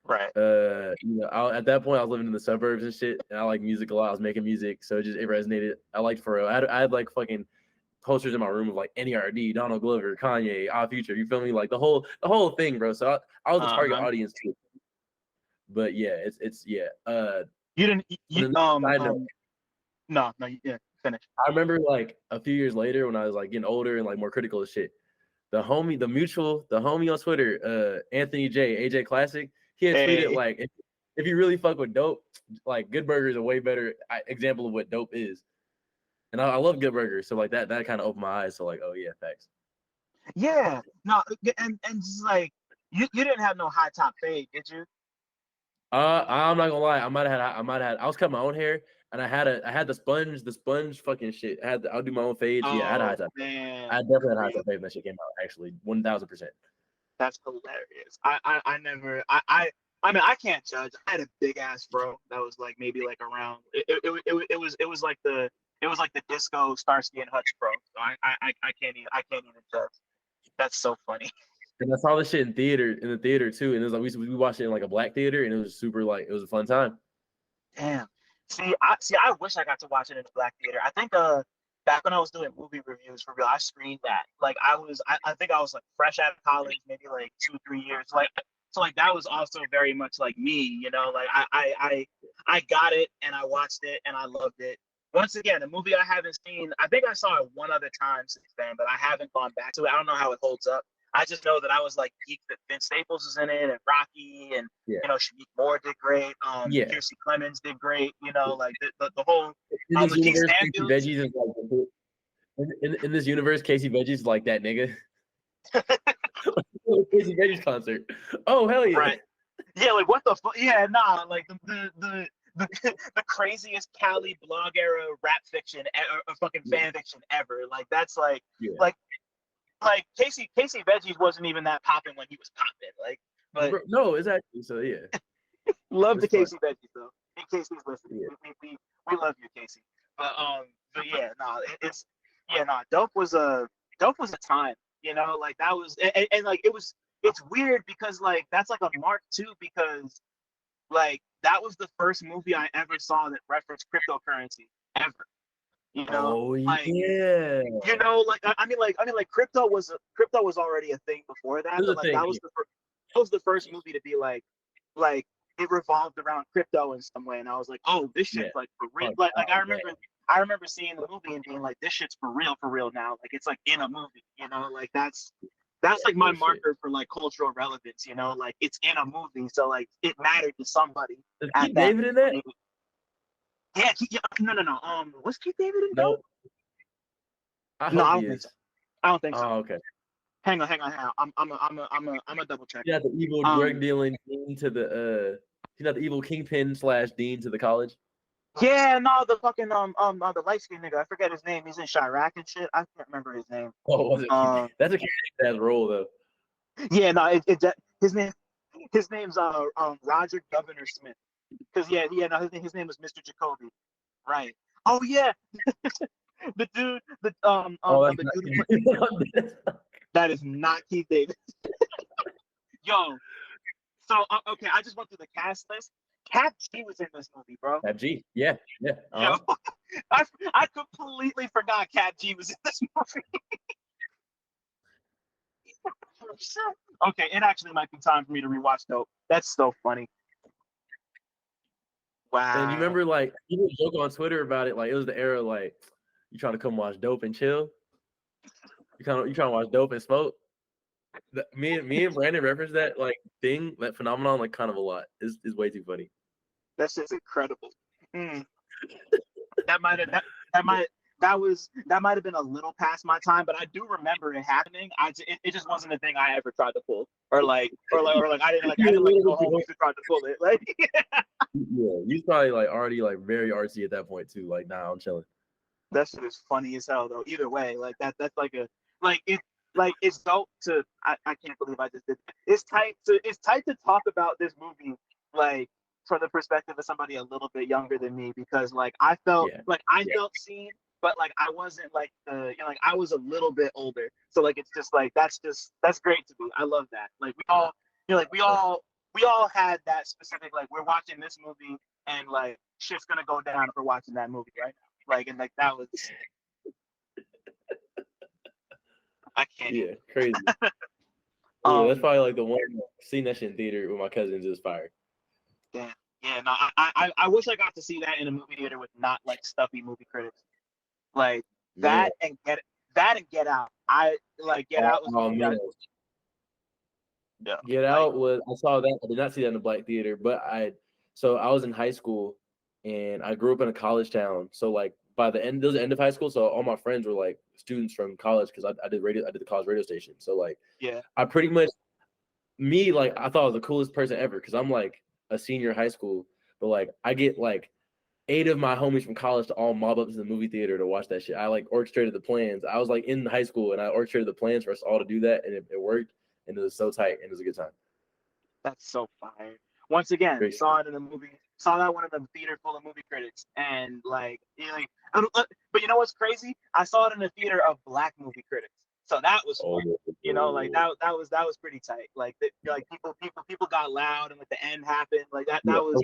Right. At that point I was living in the suburbs and shit, and I like music a lot. I was making music, so it resonated. I liked for real. I had like fucking posters in my room of like NERD, Donald Glover, Kanye, Odd Future. You feel me? Like the whole thing, bro. So I was the target audience too. But yeah, it's yeah. You didn't. No, finish. I remember like a few years later when I was like getting older and like more critical of shit. The homie on Twitter, Anthony J, AJ Classic, he had tweeted like, if you really fuck with dope, like Good Burger is a way better example of what dope is. And I love Good Burger, so like that kind of opened my eyes. So like, oh yeah, thanks. Yeah, no, and just like you didn't have no high top fade, did you? I'm not gonna lie, I might have had. I was cutting my own hair, and I had the sponge fucking shit. I'll do my own fades. Yeah, I had a high top. I definitely had a high top fade when that shit came out. Actually, 1000%. That's hilarious. I never. I mean, I can't judge. I had a big ass fro that was like maybe like around. It was like the disco Starsky and Hutch fro. So I can't even judge. That's so funny. And I saw this shit in the theater too. And it was like we watched it in like a black theater, and it was super like it was a fun time. Damn. I wish I got to watch it in a black theater. I think back when I was doing movie reviews for real, I screened that. Like I think I was like fresh out of college, maybe like 2-3 years. Like so, like that was also very much like me, you know. Like I got it and I watched it and I loved it. Once again, a movie I haven't seen. I think I saw it one other time since then, but I haven't gone back to it. I don't know how it holds up. I just know that I was like geeked that Vince Staples was in it and Rocky and Yeah. you know Shameik Moore did great. Yeah. Kiersey Clemens did great. You know, like the whole In this Lakeith universe, Casey Stanfield. Veggies is like in this universe, Casey Veggies is like that nigga. Casey Veggies concert. Oh hell yeah! Right. Yeah, like what the fuck? Yeah, nah, like the craziest Cali blog era rap fiction or fucking fan fiction ever. Like that's like like Casey Veggies wasn't even that popping when he was popping. Like, but no, it's actually so yeah. love the It's fun. Casey Veggies though. In case he's listening, we love you, Casey. But yeah, no, it's yeah, no, dope was a time. You know, like that was and like it's weird because like that's like a mark too because like that was the first movie I ever saw that referenced cryptocurrency ever. You know, Oh like, yeah. you know, like I mean, like crypto was already a thing before that, but like that was the first movie to be like it revolved around crypto in some way, and I was like, oh, this shit's like for real. Like I remember seeing the movie and being like, this shit's for real now. Like it's like in a movie, you know, like that's like my marker for like cultural relevance, you know, like it's in a movie, so like it mattered to somebody. Is Keith David in that? Yeah, no. Was Keith David in that? No. I don't think so. I don't think so. Oh, okay. Hang on. I'm a double check. Yeah, the evil drug dealing dean to the he's not the evil kingpin / dean to the college. Yeah, no, the fucking the light skinned nigga. I forget his name. He's in Chirac and shit. I can't remember his name. Oh, was it? That's a character that has a role though. Yeah, no, his name's Roger Governor Smith. Because no, his name was Mr. Jacoby. Right. Oh yeah. the dude, the dude. That is not Keith David. Yo. So okay, I just went through the cast list. Cap G was in this movie, bro. Cap G, yeah. Yo, I completely forgot Cap G was in this movie. Okay, it actually might be time for me to rewatch Dope. That's so funny. Wow. And you remember, like, people joke on Twitter about it, like it was the era, like, you trying to come watch Dope and chill. You trying to watch Dope and smoke. Me and Brandon referenced that thing, that phenomenon, like kind of a lot. Is way too funny. That's just incredible. That might have been a little past my time, but I do remember it happening. It just wasn't a thing I ever tried to pull, or I didn't go home to try to pull it. Like, yeah, you probably already very artsy at that point too. Like, nah, I'm chilling. That shit is funny as hell though. Either way, that's it's dope to. I can't believe I just did that. It's tight to talk about this movie from the perspective of somebody a little bit younger than me, because I felt felt seen, but I wasn't I was a little bit older, so it's just that's great to me. I love that. We all had that specific we're watching this movie and shit's gonna go down if we're watching that movie right now. And that was I can't. Yeah, crazy. That's probably the one seeing that shit in theater with my cousins is fire. Damn. Yeah, no, I wish I got to see that in a movie theater with not stuffy movie critics. That and Get Out. Get Out was Get Out was, I saw that. I did not see that in the black theater, but I was in high school and I grew up in a college town. So by the end, it was the end of high school, so all my friends were students from college because I did the college radio station. So I pretty much I thought I was the coolest person ever because I'm a senior in high school, but I get 8 of my homies from college to all mob up to the movie theater to watch that shit. I orchestrated the plans. I was in high school and I orchestrated the plans for us all to do that, and it worked, and it was so tight and it was a good time. That's so fire. Once again, Great saw it in a movie. Saw that one in the theater full of movie critics, and but you know what's crazy? I saw it in a theater of black movie critics, so that was fun. That was pretty tight. People got loud, and the end happened. That was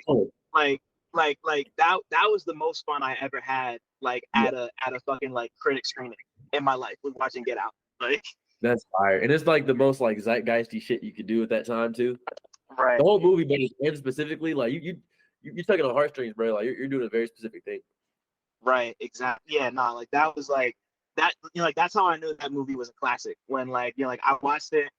that was the most fun I ever had, like at a fucking like critic screening in my life, was watching Get Out. Like, That's fire. And it's like the most like zeitgeisty shit you could do at that time too. right, The whole movie, but it's specifically like you're tugging on heartstrings, bro. Like you're doing a very specific thing. right, exactly. Yeah, nah, like that was like that. You know, like that's how I knew that movie was a classic. When like you know, like I watched it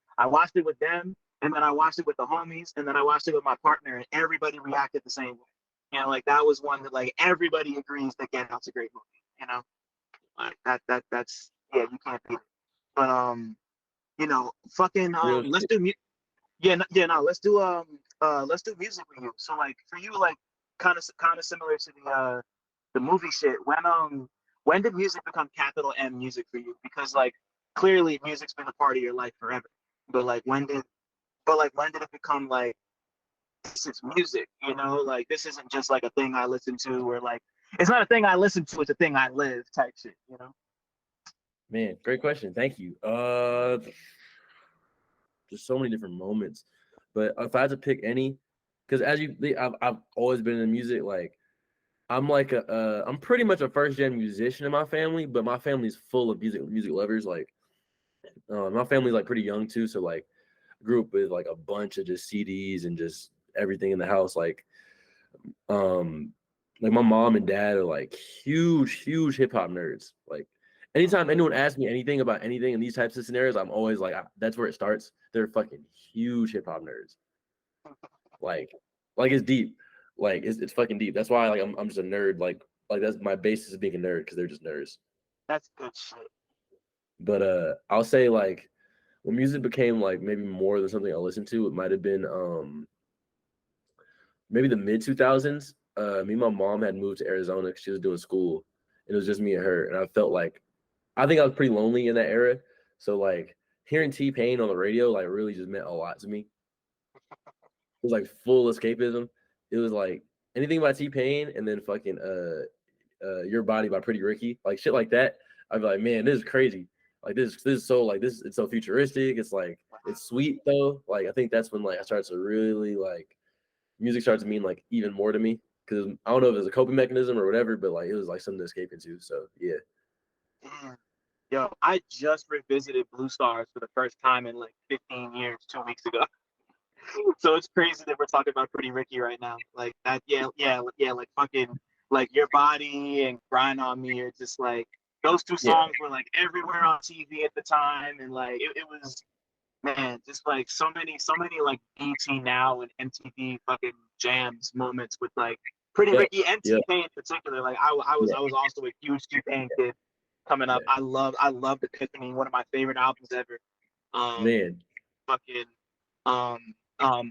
with them, and then I watched it with the homies, and then I watched it with my partner, and everybody reacted the same way. You know, like that was one that like everybody agrees that Get Out's a great movie. You know, like that's yeah, you can't beat it. But you know, fucking Real let's shit. do yeah, no, let's do music review. So like for you, like kind of similar to the movie shit. When did music become capital M music for you? Because like clearly music's been a part of your life forever. But like when did it become like this is music, you know? Like this isn't just like a thing I listen to, or like it's not a thing I listen to, it's a thing I live type shit, you know? Man, great question. Thank you. There's so many different moments, but if I had to pick any, because I've always been in music. Like I'm pretty much a first gen musician in my family, but my family's full of music lovers. Like my family's like pretty young too, so like grew up with like a bunch of just CDs and just everything in the house. Um, like my mom and dad are like huge hip hop nerds. Like anytime anyone asks me anything about anything in these types of scenarios, I'm always like, that's where it starts. They're fucking huge hip hop nerds. Like, like it's deep. Like it's fucking deep. That's why like I'm just a nerd. Like that's my basis of being a nerd, because they're just nerds. That's good shit. But I'll say like when music became like maybe more than something I listened to, it might have been maybe the mid 2000s. Me and my mom had moved to Arizona because she was doing school. It was just me and her, and I felt like I think I was pretty lonely in that era. So like hearing T-Pain on the radio like really just meant a lot to me. It was like full escapism. It was like anything by T-Pain, and then fucking Your Body by Pretty Ricky, like shit like that. I'd be like, man, this is crazy. Like this is so like this. It's so futuristic. It's like it's sweet though. Like I think that's when like I started to really like music starts to mean like even more to me, because I don't know if it's a coping mechanism or whatever, but like it was like something to escape into. So yeah. Damn. Yo, I just revisited Blue Stars for the first time in like 15 years 2 weeks ago. So it's crazy that we're talking about Pretty Ricky right now. Like that, yeah, like fucking like Your Body and Grind on Me are just like those two Yeah. songs were like everywhere on TV at the time, and like it was, man, just like so many like BT Now and MTV fucking jams moments with like Pretty Yep. Ricky and Yep. T-Pain in particular. Like I was also a huge T-Pain kid coming up. Yeah. I love Epiphany, one of my favorite albums ever. Man. Fucking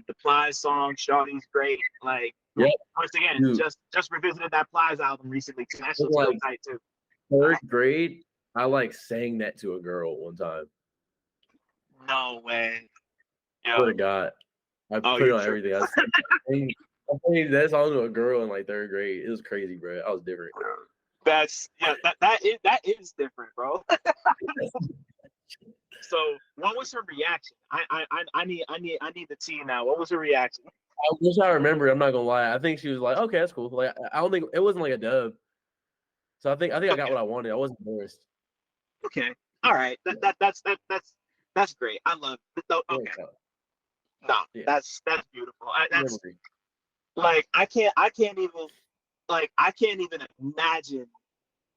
the Plies song, Shawty's great. Like Yep. once again, Dude, just revisited that Plies album recently too. That shit's like real tight too. third grade, I like sang that to a girl one time. No way. Swear to Yo. God, I Oh, put it you're on true. everything. I sang that song to a girl in like third grade. It was crazy, bro. I was different. That's that is different, bro. So what was her reaction? I need the tea now. What was her reaction? I wish I remembered. I'm not gonna lie. I think she was like, "Okay, that's cool." Like, I don't think it wasn't like a dub. So I think I got what I wanted. I wasn't embarrassed. Okay. All right. That's great. I love it. Okay. No, Yeah. that's beautiful. That's Memory. like I can't even imagine.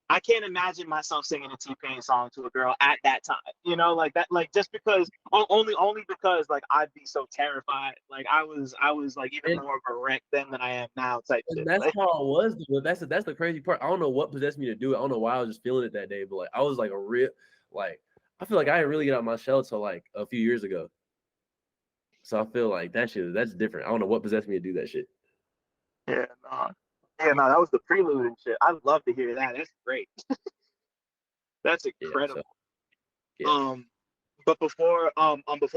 I can't imagine myself singing a T-Pain song to a girl at that time. You know, like that, like just because only because like I'd be so terrified. Like I was like even more of a wreck then than I am now type And shit. that's Like, how I was. Dude. That's the crazy part. I don't know what possessed me to do it. I don't know why I was just feeling it that day, but like I was like a real like I feel like I didn't really get out of my shell till like a few years ago. So I feel like that's different. I don't know what possessed me to do that shit. yeah, no. Yeah, no, that was the prelude and shit. I'd love to hear that. That's great. That's Yeah. incredible. So yeah. But before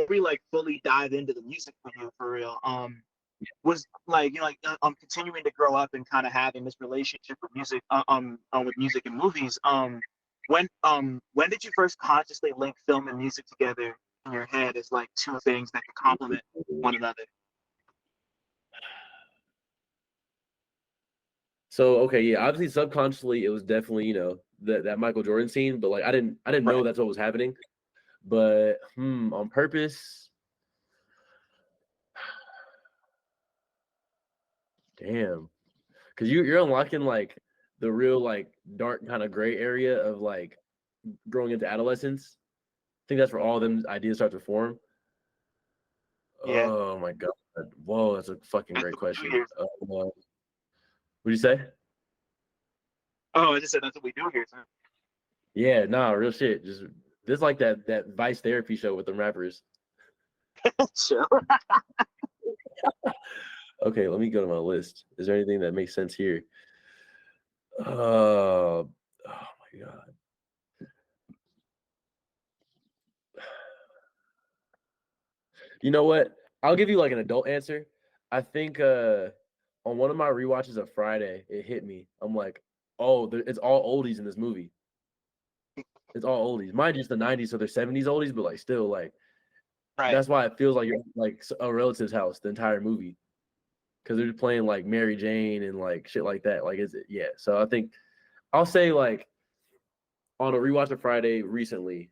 we like fully dive into the music for you for real, was like you know like I'm continuing to grow up and kind of having this relationship with music and movies. When did you first consciously link film and music together in your head as like two things that can complement one another? So okay, yeah, obviously subconsciously it was definitely, you know, that Michael Jordan scene, but like I didn't know Right. that's what was happening. But on purpose, damn. Because you're unlocking like the real like dark kind of gray area of like growing into adolescence. I think that's where all them ideas start to form. Yeah. Oh my god! Whoa, that's a fucking That's great what we do question. here. What'd you say? Oh, I just said that's what we do here, son. Yeah, nah, real shit. Just this like that Vice therapy show with the rappers. Chill. Okay, let me go to my list. Is there anything that makes sense here? Oh my god. You know what? I'll give you like an adult answer. I think on one of my rewatches of Friday, it hit me. I'm like, oh, it's all oldies in this movie. It's all oldies. Mind you, it's the '90s, so they're '70s oldies, but like still, like Right. that's why it feels like you're like a relative's house the entire movie because they're just playing like Mary Jane and like shit like that. Like, is it? Yeah. So I think I'll say like on a rewatch of Friday recently,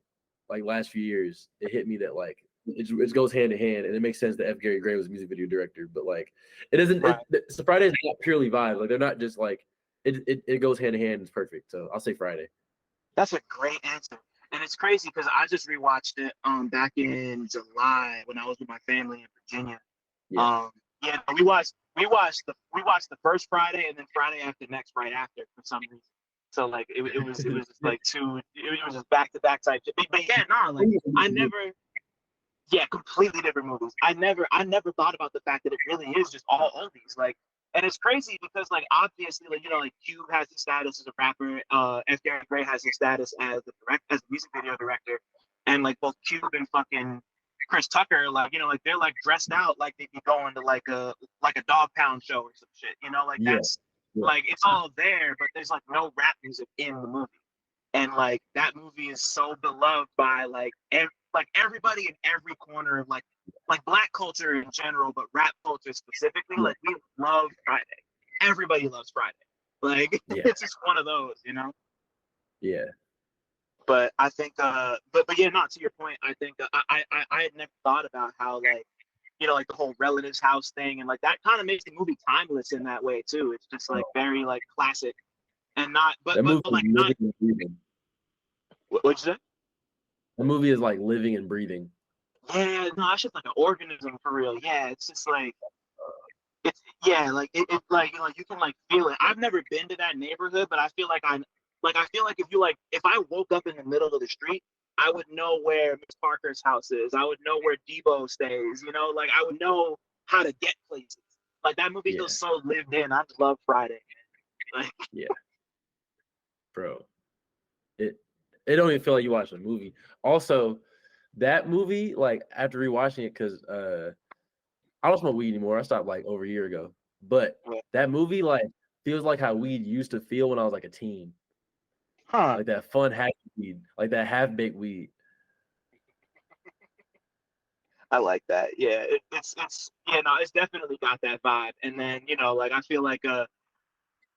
like last few years, it hit me that like it goes hand in hand, and it makes sense that F. Gary Gray was a music video director, but like it isn't. Right. So Friday is not purely vibe. Like they're not just like it goes hand in hand. It's perfect. So I'll say Friday. That's a great answer. And it's crazy because I just rewatched it back in July when I was with my family in Virginia. Yeah. Yeah, we watched the first Friday and then Friday after next right after for some reason. So like it was just like it was just back to back type shit. But yeah, nah, like I never completely different movies. I never thought about the fact that it really is just all oldies. Like, and it's crazy because like obviously like like Cube has his status as a rapper, F. Gary Gray has his status as as a music video director, and like both Cube and fucking Chris Tucker, like like they're like dressed out like they'd be going to like a dog pound show or some shit. Like Yeah. that's like it's all there, but there's like no rap music in the movie. And like that movie is so beloved by like everybody in every corner of like black culture in general, but rap culture specifically. Yeah. Like we love Friday. Everybody loves Friday. Like Yeah. it's just one of those, Yeah. But I think, but yeah, not to your point. I think I had never thought about how like like the whole relatives house thing and like that kind of makes the movie timeless in that way too. It's just like very like classic and not That movie but is like not. living and breathing. What'd you say? That movie is like living and breathing. Yeah, no, that's just like an organism for real. Yeah, it's just like it's yeah, like it like you can like feel it. I've never been to that neighborhood, but I feel like I feel like if I woke up in the middle of the street, I would know where Miss Parker's house is. I would know where Debo stays. Like I would know how to get places. Like that movie Yeah. feels so lived in. I just love Friday. Like Yeah. Bro. It don't even feel like you watched a movie. Also, that movie, like after rewatching it, because I don't smoke weed anymore. I stopped like over a year ago. But that movie like feels like how weed used to feel when I was like a teen. huh. Like that fun happy weed, like that half-baked weed. I like that. Yeah, it's yeah, no, it's definitely got that vibe. And then like I feel like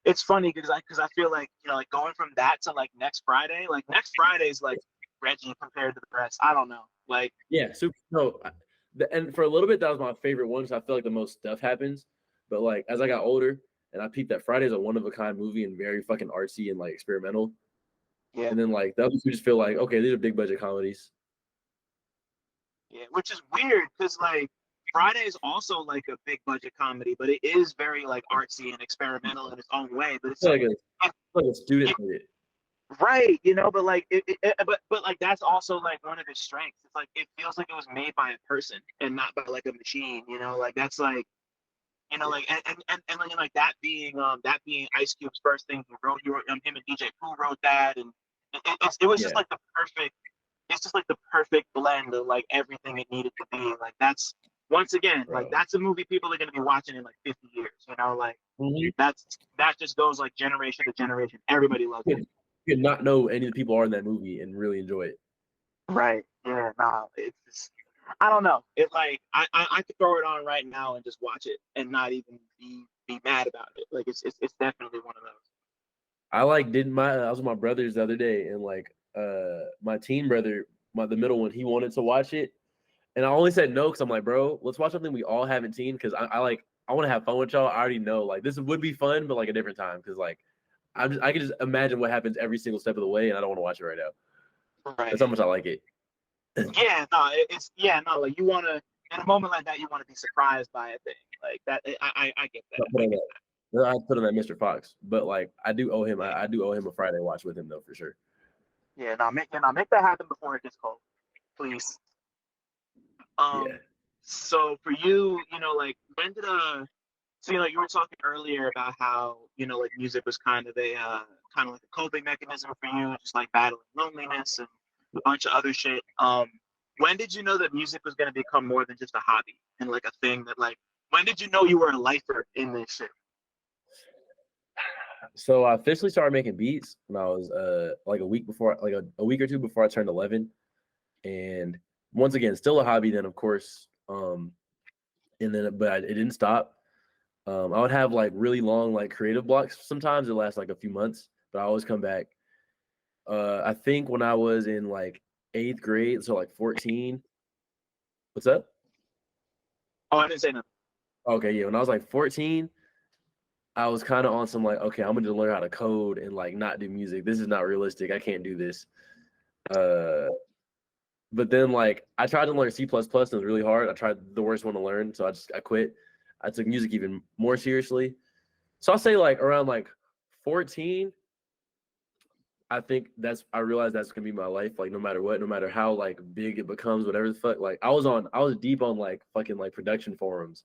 it's funny because I feel like like going from that to like next Friday's like Reggie compared to the rest. I don't know. Like Yeah, super. No, and for a little bit that was my favorite one. So I feel like the most stuff happens. But like as I got older and I peeped that Friday's a one of a kind movie and very fucking artsy and like experimental. yeah, And then like the others, you just feel like okay, these are big budget comedies. yeah, which is weird because like Friday is also like a big budget comedy, but it is very like artsy and experimental in its own way. But it's Like a student it, did it. right, but like but like that's also like one of his strengths. It's like it feels like it was made by a person and not by like a machine. Like that's like like and like that being Ice Cube's first thing he wrote. Him and DJ Pooh wrote that, and it was just like the perfect. It's just like the perfect blend of like everything it needed to be. Like that's once again, Bro. like that's a movie people are gonna be watching in like 50 years. Like Mhm. that just goes like generation to generation. Everybody loves it. You could not know any of the people are in that movie and really enjoy it. Right. Yeah. Nah. It's just, I don't know. It like I could throw it on right now and just watch it and not even be be mad about it. Like it's definitely one of those. I like didn't my I was with my brothers the other day, and like my teen brother, the middle one, he wanted to watch it, and I only said no because I'm like, bro, let's watch something we all haven't seen, because I want to have fun with y'all. I already know like this would be fun, but like a different time, because like I can just imagine what happens every single step of the way, and I don't want to watch it right now. Right. That's how much I like it. Like you want to, in a moment like that, you want to be surprised by a thing like that. I get that. I put him at Mr. Fox, but like I do owe him a Friday watch with him though, for sure. Yeah, make that happen before it gets cold, please. Yeah. So for you, like when did so you were talking earlier about how like music was kind of like a coping mechanism for you, just like battling loneliness and a bunch of other shit. When did you know that music was going to become more than just a hobby and like a thing that like, when did you know you were a lifer in this shit? So I officially started making beats when I was like a week or two before I turned 11, and once again, still a hobby then, of course. And then but it didn't stop. I would have like really long like creative blocks. Sometimes it lasts like a few months, but I always come back. I think when I was in like 8th grade, so like 14. What's up? Oh, I didn't say nothing. Okay, yeah. When I was like 14, I was kind of on some like, okay, I'm gonna learn how to code and like not do music. This is not realistic. I can't do this. But then like I tried to learn C++ and it was really hard. I tried the worst one to learn, so I quit. I took music even more seriously. So I'll say like around like 14, I realized that's gonna be my life, like no matter what, no matter how like big it becomes, whatever the fuck. Like I was deep on like fucking like production forums.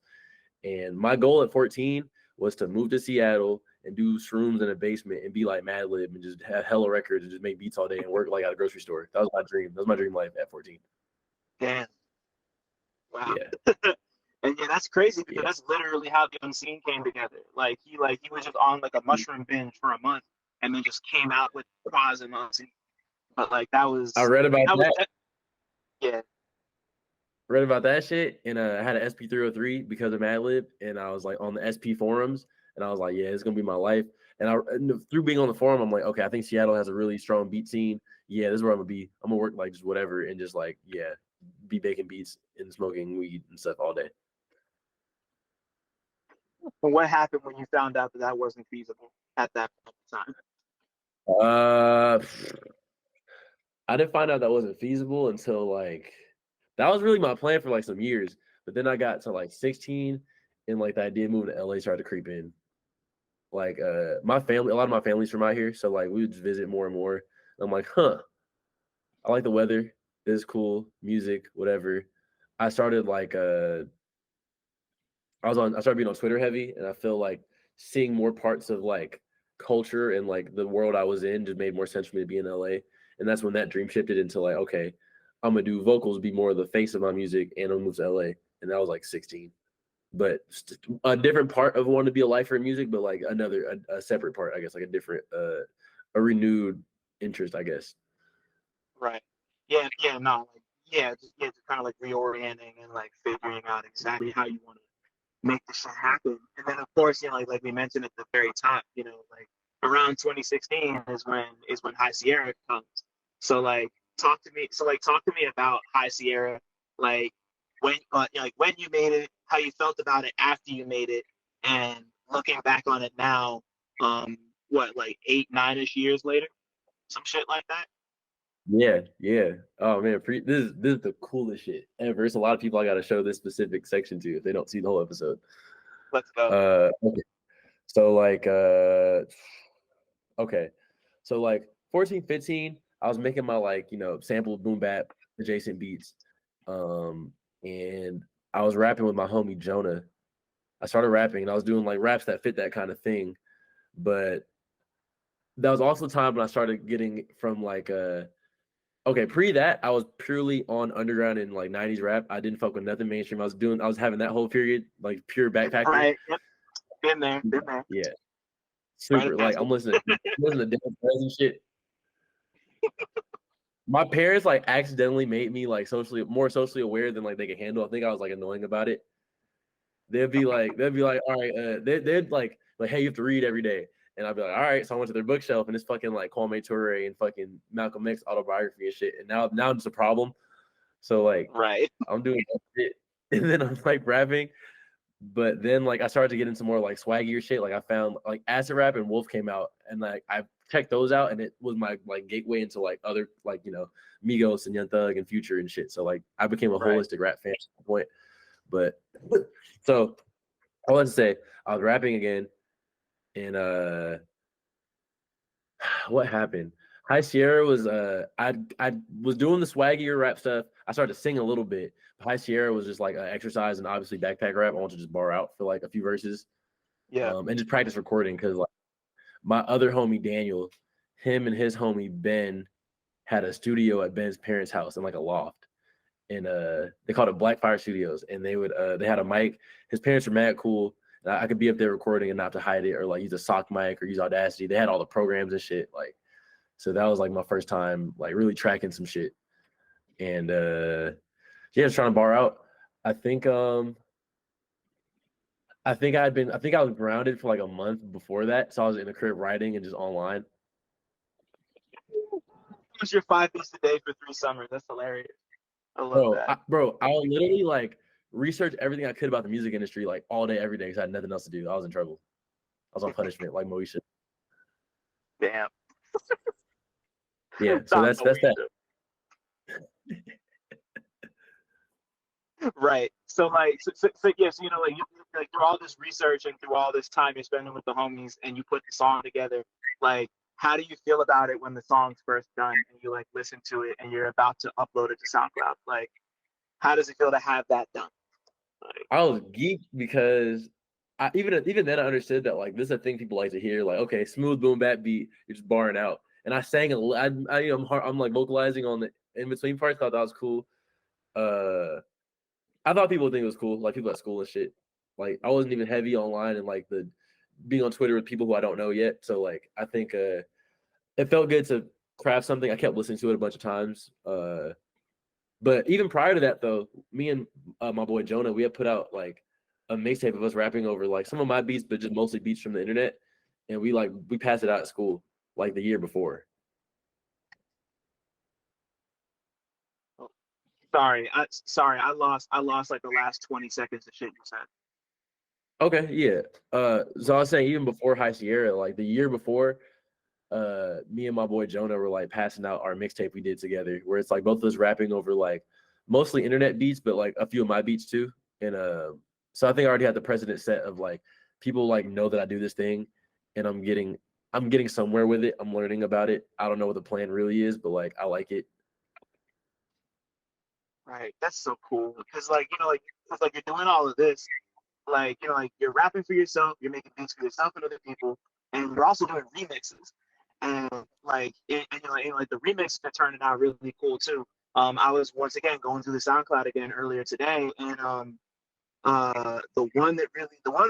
And my goal at 14 was to move to Seattle and do shrooms in a basement and be like Madlib and just have hella records and just make beats all day and work like at a grocery store. That was my dream. That was my dream life at 14. Damn. Wow. Yeah. And yeah, that's crazy because that's literally how the Unseen came together. Like he was just on like a mushroom binge for a month and then just came out with Quaz and Unseen. But like that was I read about that. Yeah. Read about that shit, and I had an SP303 because of Madlib, and I was like on the SP forums, and I was like, yeah, it's gonna be my life. And through being on the forum, I'm like, okay, I think Seattle has a really strong beat scene. Yeah, this is where I'm gonna be. I'm gonna work like just whatever, and just like be making beats and smoking weed and stuff all day. But what happened when you found out that wasn't feasible at that time? I didn't find out that wasn't feasible until like that was really my plan for like some years. But then I got to like 16, and like the idea of moving to LA started to creep in. Like my family, a lot of my family's from out here, so like we would just visit more and more. I'm like, I like the weather. It's cool, music, whatever. I started like I started being on Twitter heavy, and I feel like seeing more parts of like culture and like the world I was in just made more sense for me to be in LA. And that's when that dream shifted into like, okay, I'm gonna do vocals, be more of the face of my music, and I'm gonna move to LA. And that was like 16. But a different part of wanting to be a lifer in music, but like a separate part, I guess, like a different a renewed interest, I guess. Right. Just kind of like reorienting and like figuring out exactly how you want to make this shit happen. And then of course, like we mentioned at the very top, like around 2016 is when High Sierra comes. So like talk to me about High Sierra, like when when you made it, how you felt about it after you made it, and looking back on it now, what, like 8-9ish years later, some shit like that. Yeah. Oh man, this is the coolest shit ever. It's a lot of people I got to show this specific section to if they don't see the whole episode. Let's go. Okay. So like okay. So like 14, 15, I was making my like, sample boom bap adjacent beats. And I was rapping with my homie Jonah. I started rapping and I was doing like raps that fit that kind of thing. But that was also the time when I started getting from like okay, pre that, I was purely on underground and like 90s rap. I didn't fuck with nothing mainstream. I was having that whole period, like pure backpacking. Right. Yep. Been there. Yeah. Super. Like I'm listening to different and shit. My parents like accidentally made me like more socially aware than like they could handle. I think I was like annoying about it. they'd be like, all right, they'd like, hey, you have to read every day. And I'd be like, all right. So I went to their bookshelf and it's fucking like Kwame Ture and fucking Malcolm X autobiography and shit. And now it's a problem. So like, Right. I'm doing that shit. And then I'm like rapping. But then like I started to get into more like swaggier shit. Like I found like Acid Rap and Wolf came out and like I checked those out and it was my like gateway into like other like, you know, Migos and Young Thug and Future and shit. So like I became a holistic rap fan at that point. But so I was to say I was rapping again and what happened? High Sierra was I was doing the swaggier rap stuff. I started to sing a little bit. High Sierra was just like exercise and obviously backpack rap. I want to just bar out for like a few verses. Yeah. And just practice recording because like my other homie Daniel, him and his homie Ben had a studio at Ben's parents' house in like a loft. And they called it Blackfire Studios. And they had a mic. His parents were mad cool. I could be up there recording and not to hide it or like use a sock mic or use Audacity. They had all the programs and shit. Like, so that was like my first time like really tracking some shit. And yeah, just trying to bar out. I think I was grounded for like a month before that. So I was in the crib writing and just online. What's your 5 beats a day for 3 summers? That's hilarious. I love that. I would literally like research everything I could about the music industry like all day, every day because I had nothing else to do. I was in trouble. I was on punishment like Moesha. Damn. Yeah, so that's that. Right. So like, so yeah. So you know, like, like through all this research and through all this time you're spending with the homies, and you put the song together. Like, how do you feel about it when the song's first done and you like listen to it and you're about to upload it to SoundCloud? Like, how does it feel to have that done? Like, I was geeked because even then I understood that like this is a thing people like to hear. Like, okay, smooth boom bap beat, you're just barring out. And I sang I'm like vocalizing on the in between parts. Thought that was cool. I thought people would think it was cool, like people at school and shit. Like I wasn't even heavy online and like the being on Twitter with people who I don't know yet. So like I think it felt good to craft something. I kept listening to it a bunch of times. But even prior to that, though, me and my boy Jonah, we had put out like a mixtape of us rapping over like some of my beats, but just mostly beats from the internet, and we passed it out at school like the year before. sorry, I lost like the last 20 seconds of shit you said. Okay, yeah. So I was saying even before High Sierra, like the year before, me and my boy Jonah were like passing out our mixtape we did together, where it's like both of us rapping over like mostly internet beats, but like a few of my beats too. And so I think I already had the precedent set of like people like know that I do this thing, and I'm getting somewhere with it. I'm learning about it. I don't know what the plan really is, but like I like it. Right. That's so cool because like you know like it's like you're doing all of this, like you know like you're rapping for yourself, you're making beats for yourself and other people, and you're also doing remixes. And like and, you know, and, like the remixes are turning out really cool too. I was once again going through the SoundCloud again earlier today, and the one that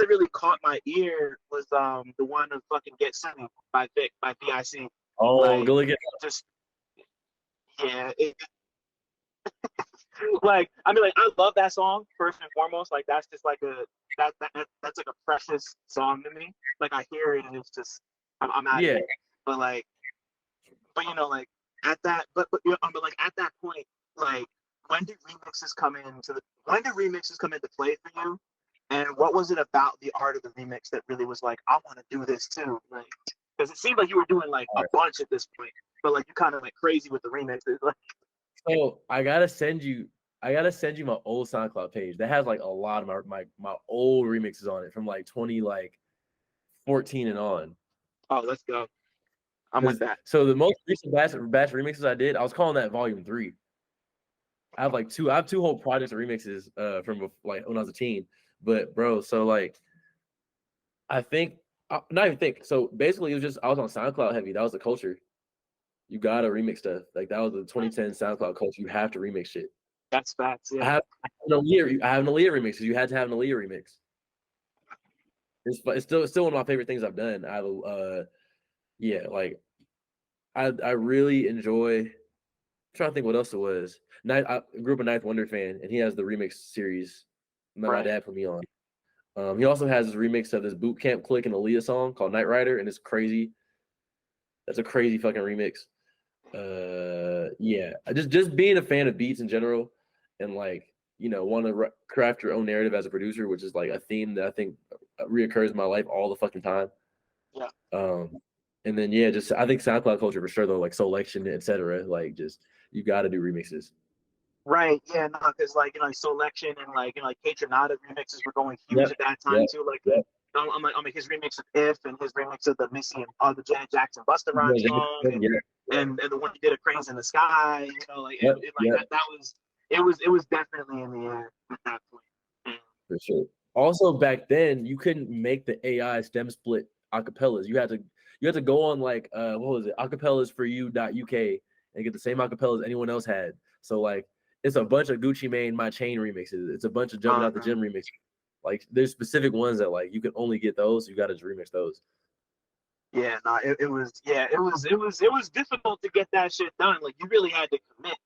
really caught my ear was the one of fucking Get Sunny by Vic by BIC. Oh, Like go look at just yeah, like I mean like I love that song first and foremost. Like that's just like that's like a precious song to me. Like I hear it and it's just I'm out of here. But like but you know like at that you know, but like at that point like when did remixes come into play for you? And what was it about the art of the remix that really was like I want to do this too? Like because it seemed like you were doing like a bunch at this point, but like you kind of like crazy with the remixes. Like So I gotta send you my old SoundCloud page that has like a lot of my old remixes on it from like 2014 and on. oh, let's go. I'm with that. So the most recent batch remixes I did, I was calling that Volume 3. I have two whole projects of remixes from like when I was a teen. But bro, so like I think not even think. So basically it was just I was on SoundCloud heavy. That was the culture. You gotta remix stuff. Like that was the 2010 SoundCloud culture. You have to remix shit. That's facts. Yeah. I have an Aaliyah remix because you had to have an Aaliyah remix. It's still one of my favorite things I've done. I have yeah, like I really enjoy. I'm trying to think what else it was. I grew up a Ninth Wonder fan, and he has the remix series that my dad put me on. He also has this remix of this Boot Camp Click and Aaliyah song called Night Rider, and it's crazy. That's a crazy fucking remix. Yeah, just being a fan of beats in general, and like, you know, want to craft your own narrative as a producer, which is like a theme that I think reoccurs in my life all the fucking time. Yeah. And then yeah, just I think SoundCloud culture for sure though, like Selection, etc. Like just you got to do remixes. Right. Yeah. No, because like, you know, Selection and like, you know, like Kaytranada remixes were going huge at that time too. Like, I'm like his remix of If and his remix of the Missy and the Janet Jackson Busta Rhymes song, and the one he did of Cranes in the Sky. You know, like that was definitely in the air at that point. For sure. Also, back then you couldn't make the AI stem split acapellas. You had to go on like what was it, acapellasforyou.uk and get the same acapellas anyone else had. So like it's a bunch of Gucci Mane My Chain remixes. It's a bunch of Jumping Out the Gym remixes. Like there's specific ones that like you can only get those. You got to remix those. Yeah, no, it was difficult to get that shit done. Like you really had to commit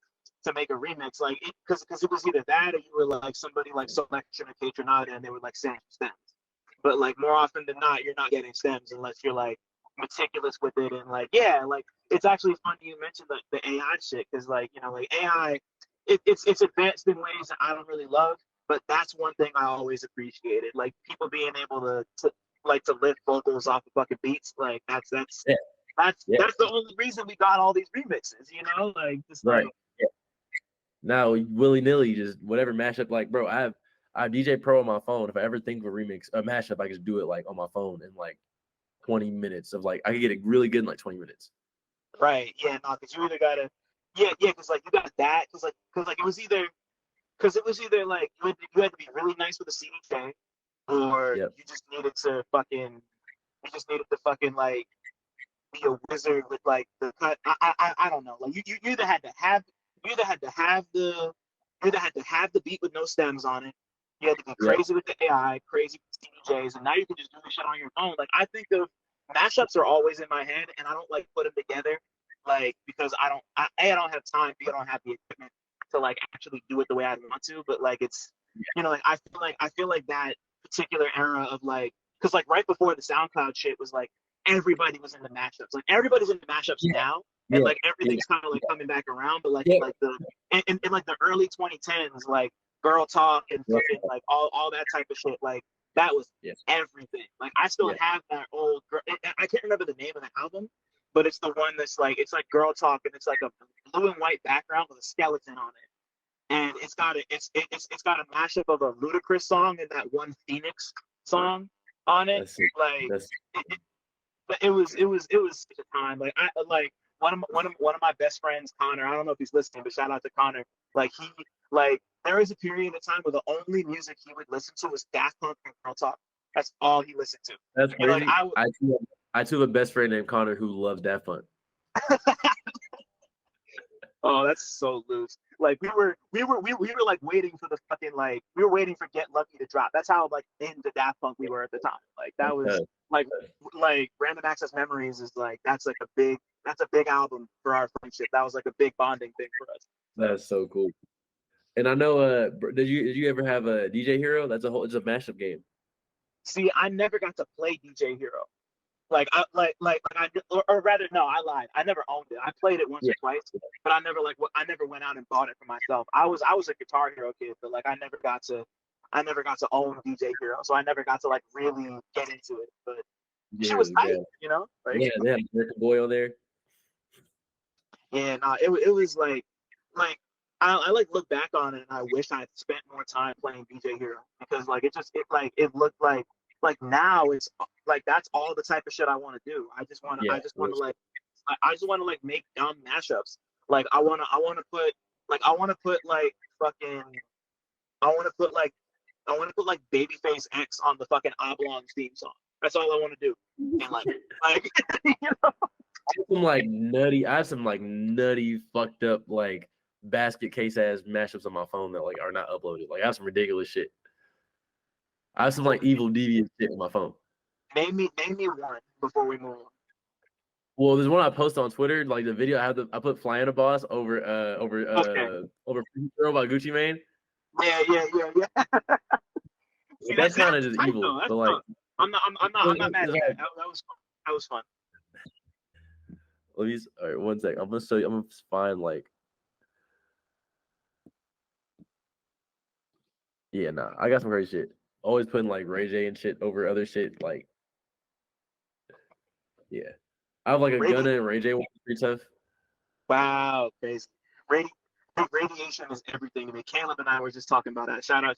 to make a remix, like because it was either that or you were like somebody like Selection or Kaytranada and they were like stems. But like more often than not, you're not getting stems unless you're like meticulous with it and like like it's actually funny you mentioned the AI shit because like, you know, like AI, it's advanced in ways that I don't really love, but that's one thing I always appreciated, like people being able to lift vocals off of fucking beats, like that's the only reason we got all these remixes, you know, like just right. Now willy nilly, just whatever mashup. Like, bro, I have DJ Pro on my phone. If I ever think of a mashup, I just do it like on my phone in like 20 minutes of like I could get it really good in like 20 minutes. Right. Yeah. No, because you either gotta. Because like you got that. Because it was either like you had to be really nice with a CDJ, or you just needed to fucking like be a wizard with like the cut. I don't know. Like you either had to have the beat with no stems on it. You had to be crazy with the AI, crazy with CDJs, and now you can just do the shit on your phone. Like I think of mashups are always in my head, and I don't like put them together, like because I don't have time, B, I don't have the equipment to like actually do it the way I want to. But like it's you know, like I feel like that particular era of like, because like right before the SoundCloud shit was like everybody was into mashups. Like everybody's into mashups now, and like everything's kind of like coming back around. But like in like the early 2010s, like Girl Talk and fucking like all that type of shit, like that was everything. Like I still have that old I can't remember the name of the album, but it's the one that's like it's like Girl Talk and it's like a blue and white background with a skeleton on it, and it's got a mashup of a Ludacris song and that one Phoenix song on it. But it was such a time. Like I like one of my best friends, Connor. I don't know if he's listening, but shout out to Connor. Like there was a period of time where the only music he would listen to was Daft Punk and Girl Talk. That's all he listened to. That's crazy. Like, I too have a best friend named Connor who loves Daft Punk. Oh, that's so loose. Like we were like waiting for the fucking like we were waiting for Get Lucky to drop. That's how like into Daft Punk we were at the time. Like that was like Random Access Memories is like that's a big album for our friendship. That was like a big bonding thing for us. That's so cool. And I know did you ever have a DJ Hero? It's a mashup game. See, I never got to play DJ Hero. Like I or rather no, I lied. I never owned it. I played it once or twice, but I never went out and bought it for myself. I was a Guitar Hero kid, but like I never got to own DJ Hero, so I never got to like really get into it. But she was tight, you know. Like, they had American Boy on there. Yeah, no, it was like I like look back on it and I wish I had spent more time playing DJ Hero because like it looked like now it's like that's all the type of shit I want to do. I just want to like make dumb mashups. Like I want to put Babyface X on the fucking Oblong theme song. That's all I want to do. And like you know. I have some nutty fucked up like basket case ass mashups on my phone that like are not uploaded. Like I have some ridiculous shit. I have some like evil deviant shit on my phone. Name me one before we move on. Well, there's one I posted on Twitter. Like the video, I put "Flying a Boss" over "Free Girl" by Gucci Mane. Yeah. See, That's kind of that's just tight evil, though. That's but like, tough. I'm not mad at that. That was fun. That was fun. all right, one sec. I'm gonna show you. I'm gonna find like, yeah, nah, I got some crazy shit. Always putting like Ray J and shit over other shit. Like, yeah, I have like a Gunna and Ray J one pretty tough. Wow, crazy. Radiation is everything to me. Caleb and I were just talking about that. Shout out,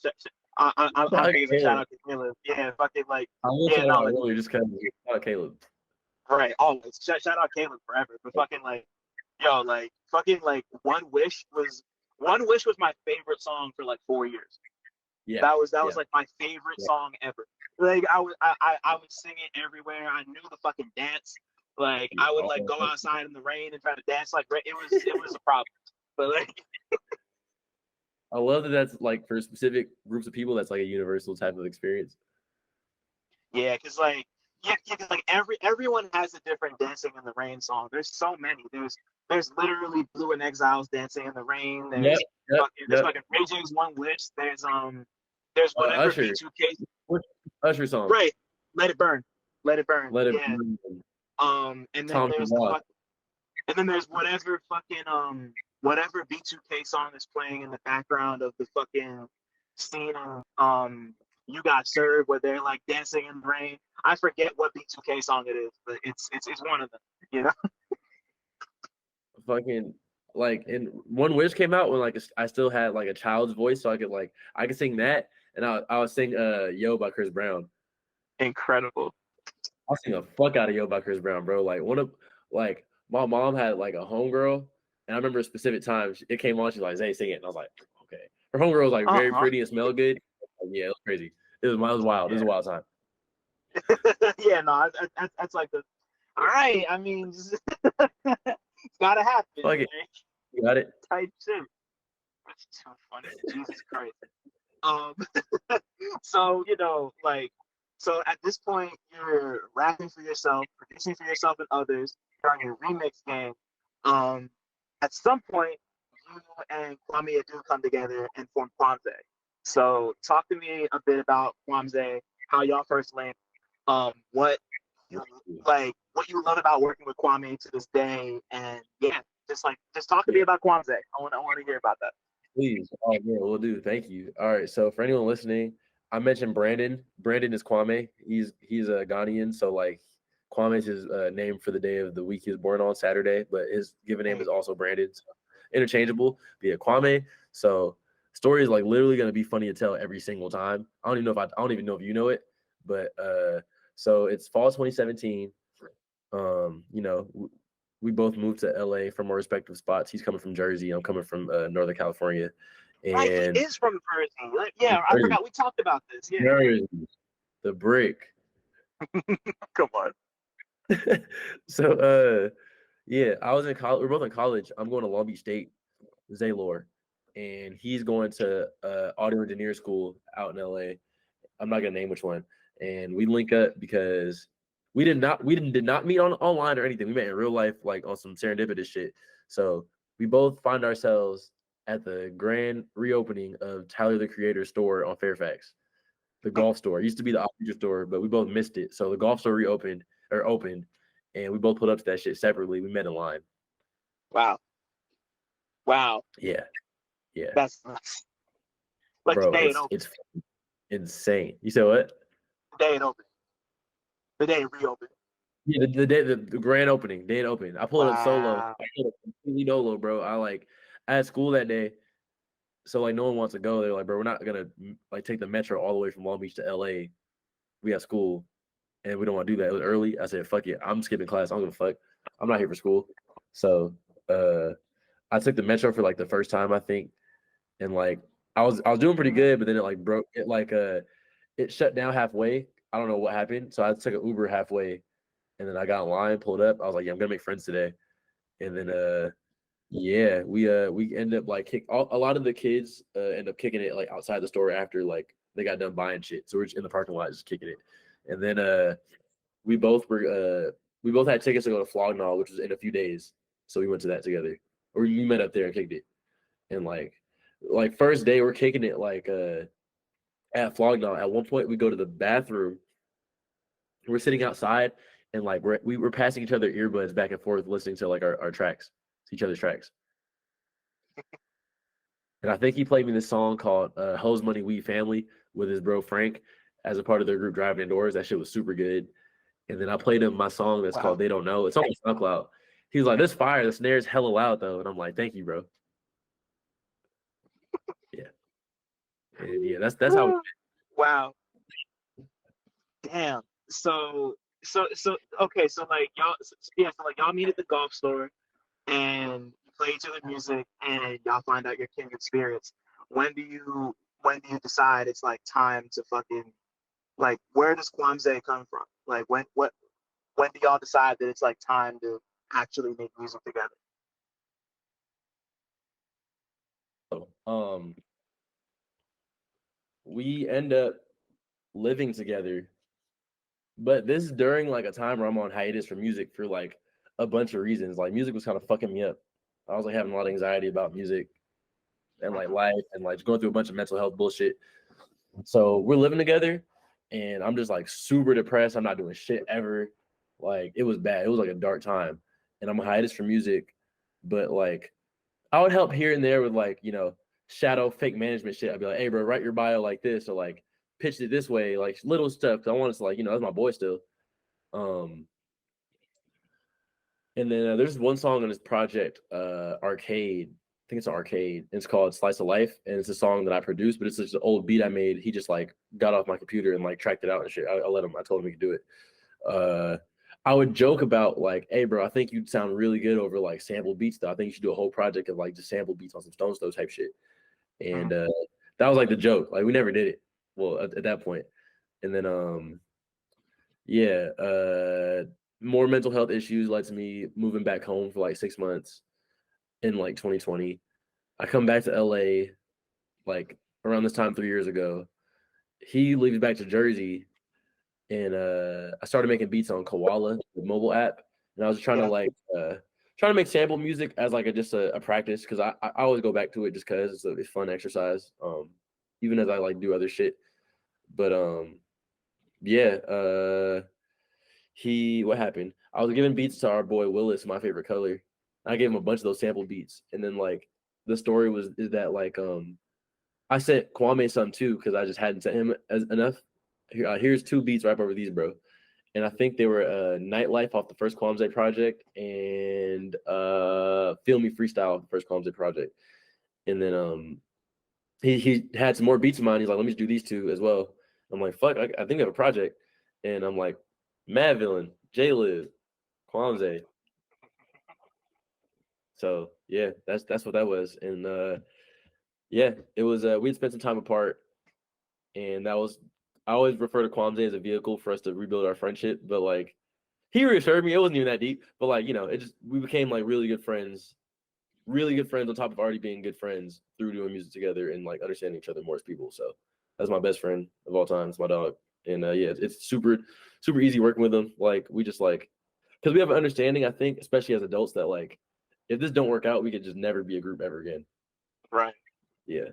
I'm giving shout out to Caleb. Yeah, fucking like, I will yeah, no, earlier just because Caleb. right, always. Shout out Caleb forever. But fucking like, yo, like fucking like One Wish was my favorite song for like 4 years. Yeah, that was like my favorite song ever. Like I would sing it everywhere. I knew the fucking dance. Like I would like go outside in the rain and try to dance like it was a problem. But like I love that that's like for specific groups of people, that's like a universal type of experience. yeah, because like cause like everyone has a different dancing in the rain song. There's so many. There's literally Blue and Exiles dancing in the rain. There's fucking Ray J's One Wish. There's whatever Usher. B2K. Usher song. Right. Let It Burn. Let It Burn. Let It yeah. Burn. And then there's whatever fucking whatever B2K song is playing in the background of the fucking scene You Got Served, where they're like dancing in the rain. I forget what B2K song it is, but it's one of them, you know. Fucking like, and One Wish came out when like I still had like a child's voice, so I could sing that, and I would sing Yo by Chris Brown. Incredible. I'll sing the fuck out of Yo by Chris Brown, bro. Like my mom had like a homegirl, and I remember a specific time it came on. She's like, "Zay, sing it," and I was like, "Okay." Her homegirl was like very pretty and smelled good. Yeah, it was crazy. It was wild. Yeah. It was a wild time. Yeah, no, that's like the. All right, I mean, it's gotta happen. Fuck it. You got it. Type shit. That's too funny. Jesus Christ. So so at this point you're rapping for yourself, producing for yourself and others. You're on your remix game. At some point, you and Kwame Adu come together and form KWAMZAY. So talk to me a bit about KWAMZAY, how y'all first linked, what you love about working with Kwame to this day, and yeah, just talk to me about KWAMZAY. I want to hear about that. Please. Oh, yeah, we'll do. Thank you. All right. So for anyone listening, I mentioned Brandon. Brandon is Kwame. He's a Ghanaian. So like Kwame is his name for the day of the week he was born on, Saturday, but his given name is also Brandon. So interchangeable. But yeah, Kwame. So story is like literally gonna be funny to tell every single time. I don't even know if you know it, but so it's fall 2017. We both moved to LA from our respective spots. He's coming from Jersey. I'm coming from Northern California. And right, he is from Jersey. Yeah, I forgot we talked about this. Yeah, Jersey, the brick. Come on. So, yeah, I was in college. We're both in college. I'm going to Long Beach State, Zaylor, and he's going to audio engineer school out in LA. I'm not gonna name which one. And we link up because we did not meet online or anything. We met in real life, like on some serendipitous shit. So we both find ourselves at the grand reopening of Tyler the Creator store on Fairfax, the golf store. It used to be the Opera store, but we both missed it. So the golf store opened, and we both pulled up to that shit separately. We met in line. Wow. Yeah. That's like bro, the day it opened. It's insane. You said what? The day it opened. The day it reopened. Yeah, the grand opening, day it opened. I pulled up solo. I pulled up completely dolo, bro. I had school that day, so like no one wants to go. They're like, bro, we're not gonna like take the metro all the way from Long Beach to LA. We have school, and we don't want to do that. It was early. I said, fuck it, I'm skipping class. I don't give a fuck. I'm not here for school. So I took the metro for like the first time, I think, and like I was doing pretty good, but then it like broke. It shut down halfway. I don't know what happened. So I took an Uber halfway, and then I got online, pulled up. I was like, yeah, I'm gonna make friends today. And then yeah, we end up like a lot of the kids end up kicking it like outside the store after like they got done buying shit. So we're just in the parking lot just kicking it. And then we both had tickets to go to Flognaw, which was in a few days. So we went to that together. Or we met up there and kicked it. And like first day we're kicking it like at Flognaw. At one point, we go to the bathroom. We're sitting outside, and like we were passing each other earbuds back and forth, listening to like our tracks, each other's tracks. And I think he played me this song called "Hose Money Weed Family" with his bro Frank as a part of their group driving indoors. That shit was super good. And then I played him my song that's called "They Don't Know." It's on SoundCloud. He was like, "This fire, the snare's hella loud though," and I'm like, "Thank you, bro." Yeah, and yeah, that's how. Wow. Damn. So okay, so like y'all yeah, so like y'all meet at the golf store and you play each other music and y'all find out your kindred spirits. When do you decide it's like time to fucking like where does KWAMZAY come from? Like when do y'all decide that it's like time to actually make music together? Um, we end up living together, but this is during like a time where I'm on hiatus from music for like a bunch of reasons. Like music was kind of fucking me up. I was like having a lot of anxiety about music and like life and like going through a bunch of mental health bullshit. So we're living together and I'm just like super depressed. I'm not doing shit ever. Like it was bad. It was like a dark time. And I'm on hiatus from music, but like I would help here and there with like, shadow fake management shit. I'd be like, hey bro, write your bio like this or like pitch it this way, like little stuff. Cause I want to like, that's my boy still. And then there's one song on this project, Arcade. I think it's an Arcade. And it's called Slice of Life. And it's a song that I produced, but it's just an old beat I made. He just like got off my computer and like tracked it out and shit. I told him he could do it. I would joke about like, hey bro, I think you'd sound really good over like sample beats though. I think you should do a whole project of like just sample beats on some Stones Throw type shit. And that was like the joke. Like we never did it. Well, at that point. And then yeah, more mental health issues led to me moving back home for like 6 months in like 2020. I come back to LA like around this time 3 years ago. He leaves back to Jersey, and I started making beats on Koala, the mobile app, and I was trying to like trying to make sample music as like just a practice because I always go back to it just because it's fun exercise, even as I like do other shit. But yeah, what happened? I was giving beats to our boy Willis, My Favorite Color. I gave him a bunch of those sample beats, and then like the story is that like I sent Kwame some too because I just hadn't sent him enough. Here's 2 beats right over these, bro. And I think they were Nightlife off the first KWAMZAY project and Feel Me Freestyle off the first KWAMZAY project. And then he had some more beats of mine. He's like, let me just do these 2 as well. I'm like, fuck, I think I have a project. And I'm like, Mad Villain, J-Liv, KWAMZAY. So yeah, that's what that was. And yeah, it was we'd spent some time apart, and that was I always refer to KWAMZAY as a vehicle for us to rebuild our friendship. But like he reassured me it wasn't even that deep. But like, we became like really good friends on top of already being good friends through doing music together and like understanding each other more as people. So that's my best friend of all time. It's my dog. And yeah, it's super, super easy working with him. Like we just like because we have an understanding, I think, especially as adults, that like if this don't work out, we could just never be a group ever again. Right. Yeah.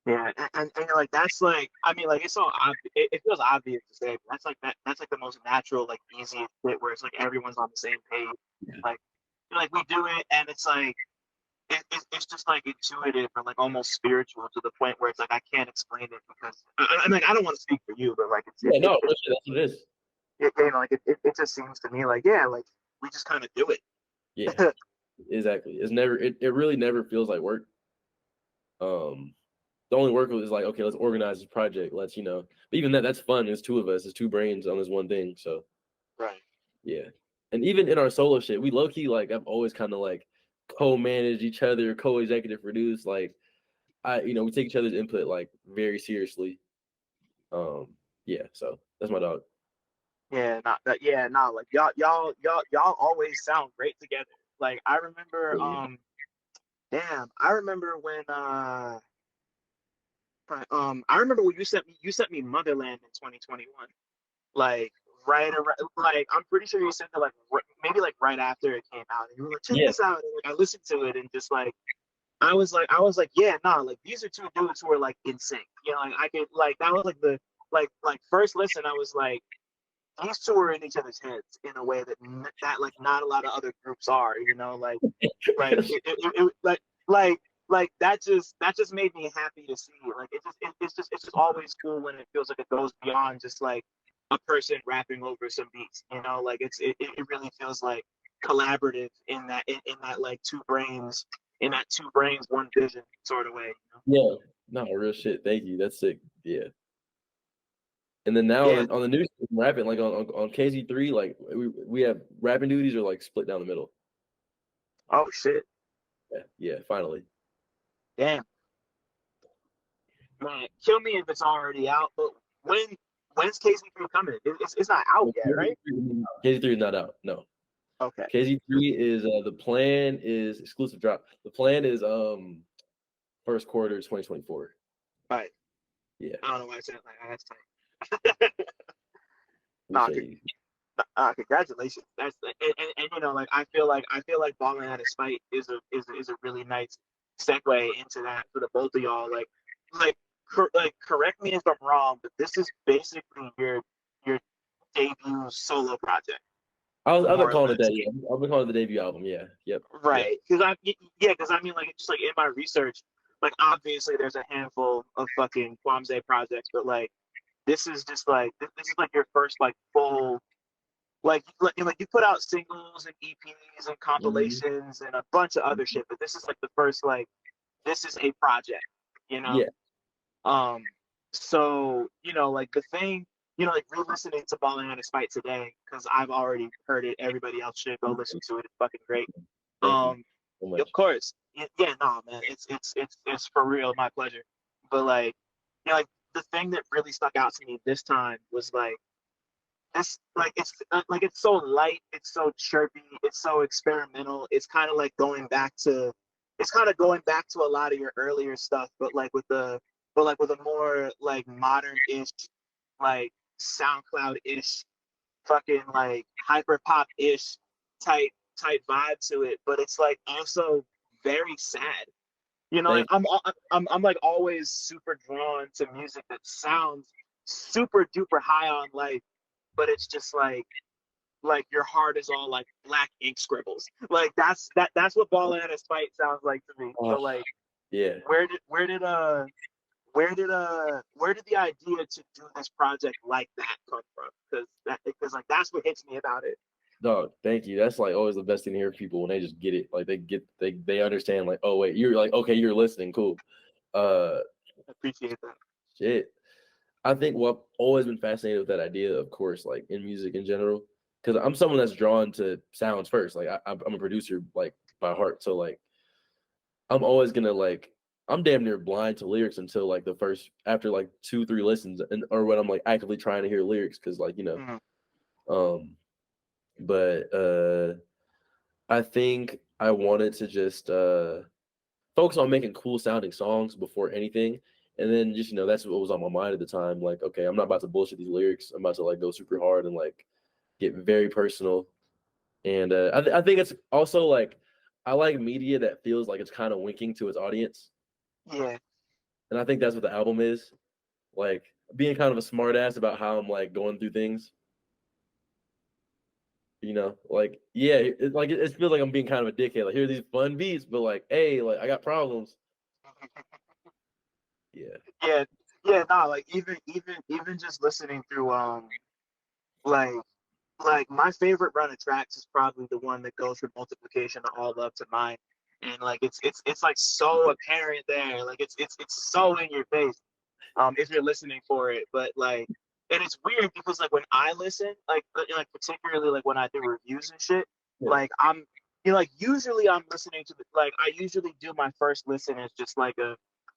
Yeah, and like that's like I mean like it's so it feels obvious to say, but that's like the most natural like easiest fit where it's like everyone's on the same page. Yeah. Like we do it and it's like it's just like intuitive or like almost spiritual to the point where it's like I can't explain it because I mean I don't want to speak for you, but like that's what it is. Like it just seems to me like yeah like we just kind of do it. Yeah, exactly. It really never feels like work. The only work is like, okay, let's organize this project. Let's, but even that's fun. There's 2 of us. There's 2 brains on this one thing. So, Right. yeah. And even in our solo shit, we low key, like, I've always kind of like co-managed each other, co-executive produced. Like, we take each other's input like very seriously. Yeah. So that's my dog. Yeah, not that. Yeah, no, like y'all always sound great together. Like I remember, damn, I remember when I remember when you sent me Motherland in 2021. Like right around, like I'm pretty sure you sent it like maybe like right after it came out, and you were like, check this out. And, like, I listened to it and just like I was like, yeah, nah, like these are two dudes who are like in sync. You know, like I could like that was like the like first listen, I was like, these two are in each other's heads in a way that that like not a lot of other groups are. You know, like that just made me happy to see. Like it's just always cool when it feels like it goes beyond just like a person rapping over some beats. You know, like it really feels like collaborative in that like two brains one vision sort of way. You know? Yeah, no, real shit. Thank you. That's sick. Yeah. And then now Yeah. on the new rapping, like on KZ3, like we have rapping duties are like split down the middle. Oh shit. Yeah, finally. Damn. Man, kill me if it's already out. But when's KZ3 coming? It's not out yet, right? KZ3 is not out. No. Okay. KZ3 is the plan is exclusive drop. The plan is first quarter 2024. Right. Yeah. I don't know why I said it like that's tight. Congratulations. That's and you know, like I feel like Ballin' Out of Spite is a really nice segue into that for the both of y'all. Like correct me if I'm wrong, but this is basically your debut solo project. I've been more or calling it less. that. Yeah. I've been calling it the debut album. Yeah. Yep. Right. Because I mean, like, just like in my research, like obviously there's a handful of fucking KWAMZAY projects, but like this is just like this is like your first like full like you put out singles and EPs and compilations and a bunch of other shit, but this is like the first like this is a project, you know. Yeah. So you know, like the thing, you know, like re-listening to Ballin' Out of Spite today because I've already heard it. Everybody else should go listen to it. It's fucking great. Thank you so much. Of course, yeah, no, man, it's for real, my pleasure. But like, you know, like the thing that really stuck out to me this time was like it's so light, it's so chirpy, it's so experimental. It's kind of like going back to a lot of your earlier stuff, but like with a more like modern-ish, like SoundCloud-ish, fucking like hyper pop-ish type vibe to it. But it's like also very sad. You know, I'm like always super drawn to music that sounds super duper high on life, but it's just like your heart is all like black ink scribbles. Like that's what Ballin' Out of Spite sounds like to me. So like, yeah. Where did the idea to do this project like that come from? Because like that's what hits me about it. Dog, thank you. That's like always the best thing to hear from people when they just get it. Like they understand. Like, oh wait, you're like okay, you're listening. Cool. I appreciate that. Shit. I think what I've always been fascinated with that idea, of course, like in music in general, because I'm someone that's drawn to sounds first. Like I'm a producer, like by heart. So like I'm always gonna like I'm damn near blind to lyrics until like after like 2-3 listens, or when I'm like actively trying to hear lyrics, because like you know, but I think I wanted to just focus on making cool sounding songs before anything. And then just, you know, that's what was on my mind at the time. Like, okay, I'm not about to bullshit these lyrics. I'm about to like go super hard and like get very personal. And I think it's also like, I like media that feels like it's kind of winking to its audience. Yeah. And I think that's what the album is. Like being kind of a smart ass about how I'm like going through things. You know, like, yeah, it feels like I'm being kind of a dickhead. Like, here are these fun beats, but like, hey, like I got problems. Yeah. Nah, like even just listening through like my favorite run of tracks is probably the one that goes from multiplication to all up to mine. And like it's like so apparent there. Like it's so in your face. If you're listening for it. But like and it's weird because like when I listen, like particularly like when I do reviews and shit, like I'm you know, like usually I'm listening to like I usually do my first listen as just like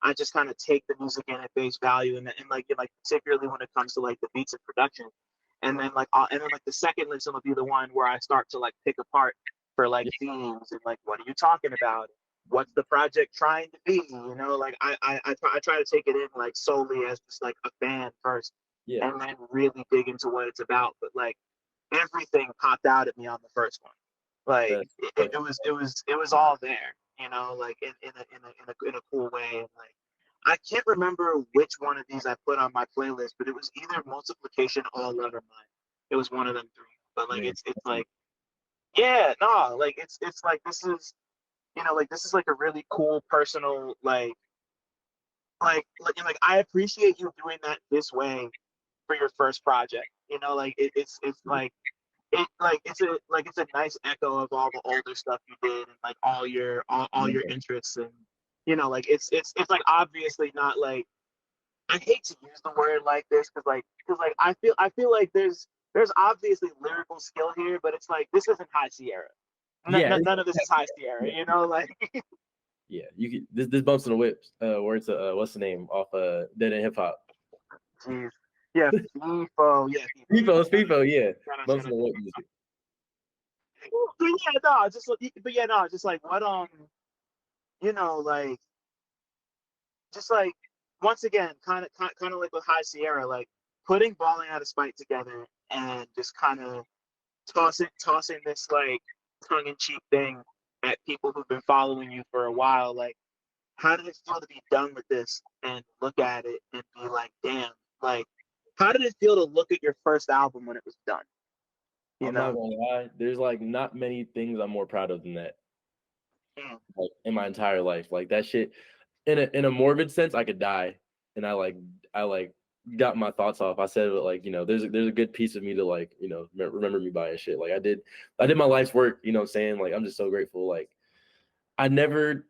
I just kind of take the music in at face value, and like particularly when it comes to like the beats and production, and then like the second listen will be the one where I start to like pick apart for like themes and like what are you talking about, what's the project trying to be, you know, like I try to take it in like solely as just like a fan first, and then really dig into what it's about. But like everything popped out at me on the first one. Like That's it was all there, you know, like in a cool way. And like I can't remember which one of these I put on my playlist, but it was either multiplication, all love, or mine. It was one of them three. But like man. it's like yeah, no, like it's like this is you know like this is like a really cool personal like I appreciate you doing that this way for your first project. You know, like it's like it's a nice echo of all the older stuff you did and like all your interests and you know like it's like obviously not like I hate to use the word like this because like I feel like there's obviously lyrical skill here, but it's like this isn't High Sierra. Yeah, None of this is High Sierra, you know, like yeah. You could this bumps in the whips. Where it's what's the name off Dead End Hip Hop. jeez. Yeah, FIFO, yeah, FIFO, it's FIFO, yeah. Bumps in shout the whip music. but yeah, no, just like what you know, like just like once again, kind of like with High Sierra, like putting Balling Out of Spite together and just kind of tossing this like tongue in cheek thing at people who've been following you for a while. Like, how did it feel to be done with this and look at it and be like, damn, like, how did it feel to look at your first album when it was done? You I'm not know? gonna lie. There's like not many things I'm more proud of than that. Mm. Like in my entire life, like that shit. In a morbid sense, I could die, and I like got my thoughts off. I said like there's a good piece of me to like remember me by and shit. Like I did my life's work. You know what I'm saying? Like I'm just so grateful. Like I never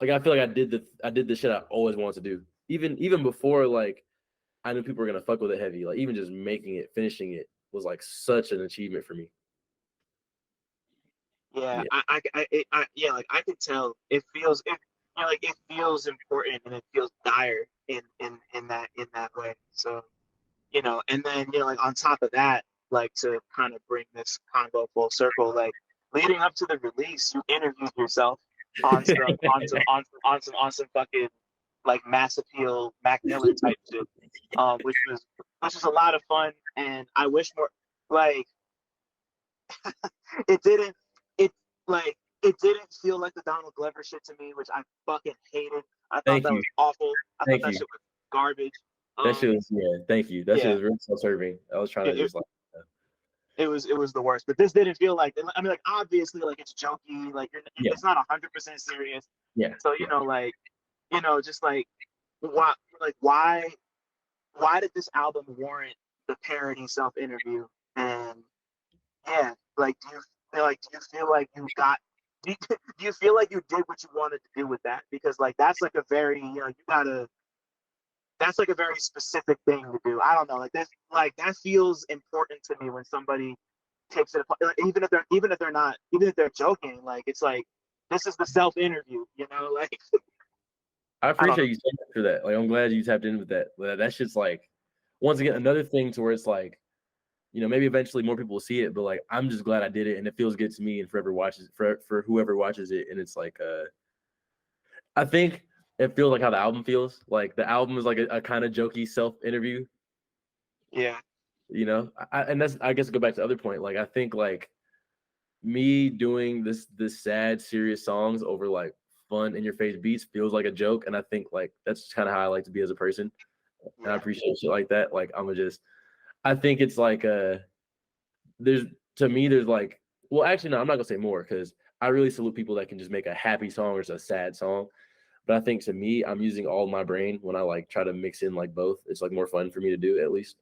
like I feel like I did the shit I always wanted to do. Even before like I knew people were gonna fuck with it heavy. Like even just making it, finishing it was like such an achievement for me. Yeah, Yeah. yeah, like I could tell it feels important and it feels dire in that way. So you know, and then you know, like on top of that, like to kind of bring this combo full circle, like leading up to the release, you interviewed yourself on some fucking like mass appeal Mac Miller type shit, which was a lot of fun, and I wish more like it didn't it it didn't feel like the Donald Glover shit to me, which I fucking hated. I thought Thank that you. was awful. I thought Thank that you. shit was garbage. That shit Um, was Thank you. That shit yeah, was real self-serving. I was trying to it, just like it was the worst. But this didn't feel like I mean like obviously like it's jokey, like yeah, it's not 100% serious. yeah, So yeah. you know just why like why why did this album warrant the parody self interview? And yeah, like do you feel like you got do you feel like you did what you wanted to do with that? Because like that's like a very you know you gotta that's like a very specific thing to do. I don't know, like that feels important to me when somebody takes it like, even if they're joking, like it's like this is the self interview, you know, like I I don't know. appreciate you saying that for that. Like I'm glad you tapped in with that. That shit's like once again another thing to where it's like maybe eventually more people will see it, but like I'm just glad I did it and it feels good to me and for whoever watches it and it's like I think it feels like how the album feels. Like the album is like a kind of jokey self interview, Yeah. and that's I guess go back to the other point. Like I think like me doing this sad serious songs over like fun in your face beats feels like a joke, and I think like that's kind of how I like to be as a person, and I Yeah. appreciate shit like that. Like I think it's like there's to me there's like well actually no I'm not gonna say more because I really salute people that can just make a happy song or just a sad song. But I think to me, I'm using all my brain when I like try to mix in like both. It's like more fun for me to do at least.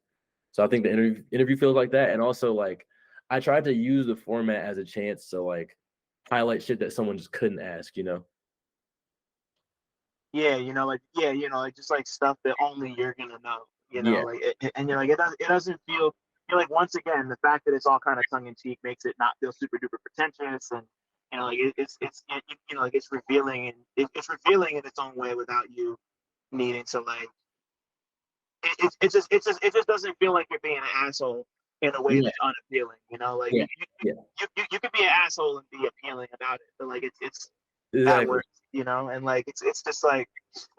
So I think the interview feels like that, and also like I tried to use the format as a chance to like highlight shit that someone just couldn't ask. Yeah, you know, like just like stuff that only you're gonna know, you know, Yeah, like and you're like it doesn't feel you're like once again the fact that it's all kind of tongue in cheek makes it not feel super duper pretentious and you know like you know like it's revealing and it's revealing in its own way without you needing to like it just doesn't feel like you're being an asshole in a way yeah, that's unappealing, you know, like yeah, yeah. you could be an asshole and be appealing about it, but like it's that Exactly. works, you know, and like it's just like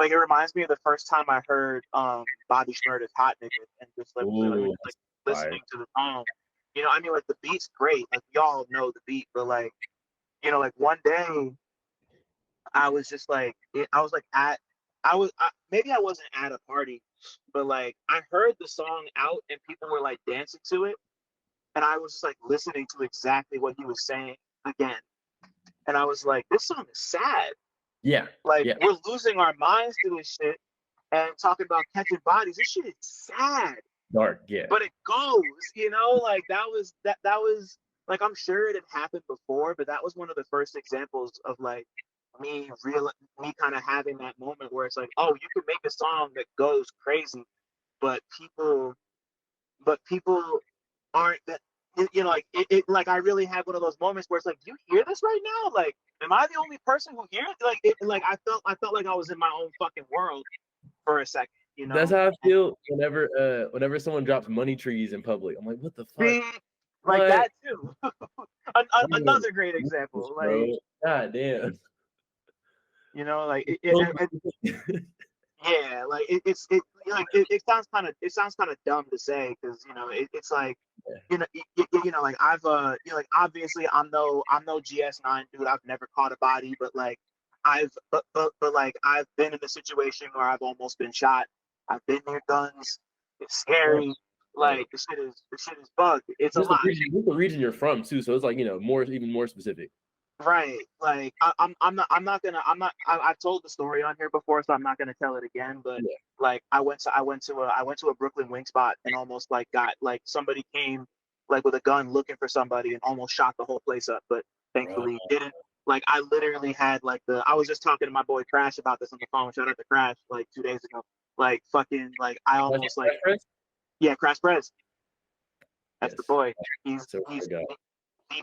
it reminds me of the first time I heard Bobby Shmurda's Hot Nigga and just like Ooh, like fire. listening to the song You know, I mean, like the beat's great. Like y'all know the beat, but like, you know, like one day I was just like, I was like maybe I wasn't at a party, but like I heard the song out and people were like dancing to it, and I was just like listening to exactly what he was saying again, and I was like, this song is sad. Yeah. Like Yeah. we're losing our minds to this shit and talking about catching bodies. This shit is sad, Dark. Yeah. but it goes. You know, like that was like I'm sure it had happened before, but that was one of the first examples of like me kind of having that moment where it's like, oh, you can make a song that goes crazy, but people aren't that. You know, like like I really had one of those moments where it's like, you hear this right now? Like, am I the only person who hears it? Like, like I felt like I was in my own fucking world for a second. You know, That's how I feel whenever someone drops money trees in public. I'm like, what the fuck? see, like What? that too. Another great example. Bro. Like, God damn. you know, like yeah, like it sounds kind of dumb to say because you know it's like you know like I've you know like obviously I'm no GS9 dude. I've never caught a body, but like but like I've been in a situation where I've almost been shot. I've been near guns. It's scary. Like the shit is bugged. It's a lot. There's the region you're from too, so it's like, you know, even more specific. Right. Like I've told the story on here before, so I'm not gonna tell it again. But Yeah. like I went to a Brooklyn wing spot and almost like got like somebody came like with a gun looking for somebody and almost shot the whole place up, but thankfully didn't. Like I literally had like I was just talking to my boy Crash about this on the phone. Shout out to Crash like 2 days ago. Like fucking like I almost like yeah, Crash Prez. That's the boy. He's the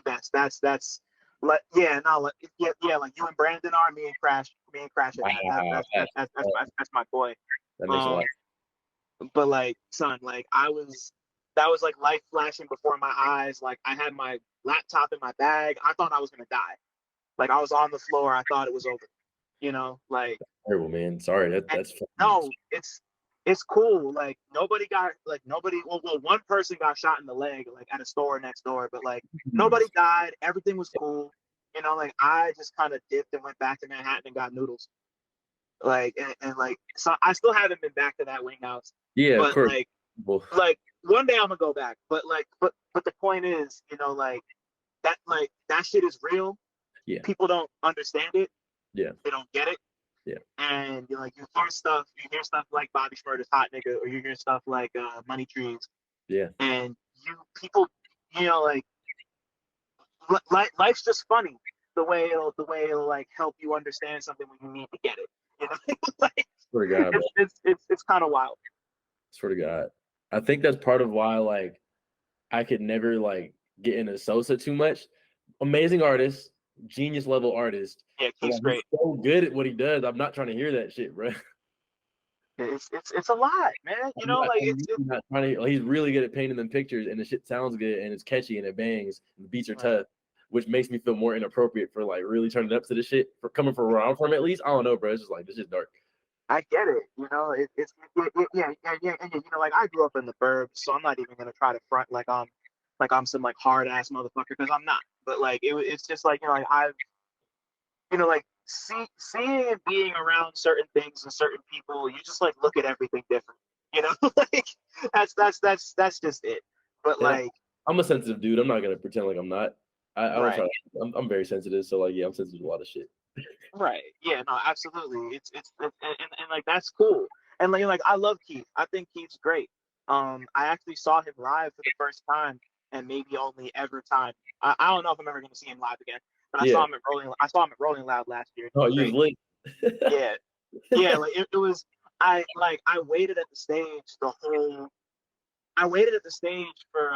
best. That's like yeah, no, like, yeah, like you and Brandon are me and Crash. That's my boy. That makes a lot. But like, son, like that was like life flashing before my eyes. Like I had my laptop in my bag. I thought I was gonna die. Like I was on the floor. I thought it was over. You know, like terrible, man. Sorry, that's no, it's cool. Like nobody, well, one person got shot in the leg, like at a store next door, but like nobody died. Everything was cool. You know, like I just kind of dipped and went back to Manhattan and got noodles. Like and like so I still haven't been back to that wing house. Yeah, but of course. Like one day I'm gonna go back. But like but the point is, you know, like that shit is real. Yeah. People don't understand it. Yeah. They don't get it. Yeah. And you know, like you hear stuff like Bobby Shmurda's Hot Nigga, or you hear stuff like Money Trees. Yeah. And people, you know, like life's just funny. The way it'll like help you understand something when you need to get it. You know, like swear to God, it's kind of wild. Swear to God, I think that's part of why like I could never like get into Sosa too much. Amazing artist, genius level artist. Yeah, he's great. He's so good at what he does. I'm not trying to hear that shit, bro. It's a lot, man. You know, like it's not trying to, he's really good at painting them pictures, and the shit sounds good, and it's catchy, and it bangs, and the beats are tough, which makes me feel more inappropriate for like really turning up to the shit for coming from where I'm from. At least I don't know, bro. It's just like this is dark. I get it, you know. Yeah. And, you know, like I grew up in the burbs, so I'm not even gonna try to front like I'm some like hard ass motherfucker because I'm not. But like it's just like, you know, like I've, you know, like seeing and being around certain things and certain people, you just like look at everything different. You know, like that's just it. But like I'm a sensitive dude. I'm not gonna pretend like I'm not. I don't try. I'm very sensitive, so like yeah, I'm sensitive to a lot of shit. Right. Yeah. No. Absolutely. It's and like that's cool. And like I love Keith. I think Keith's great. I actually saw him live for the first time, and maybe only ever time. I don't know if I'm ever going to see him live again. But I saw him at Rolling Loud last year. Oh, you was late. Yeah. Yeah. Like it was. I waited at the stage I waited at the stage for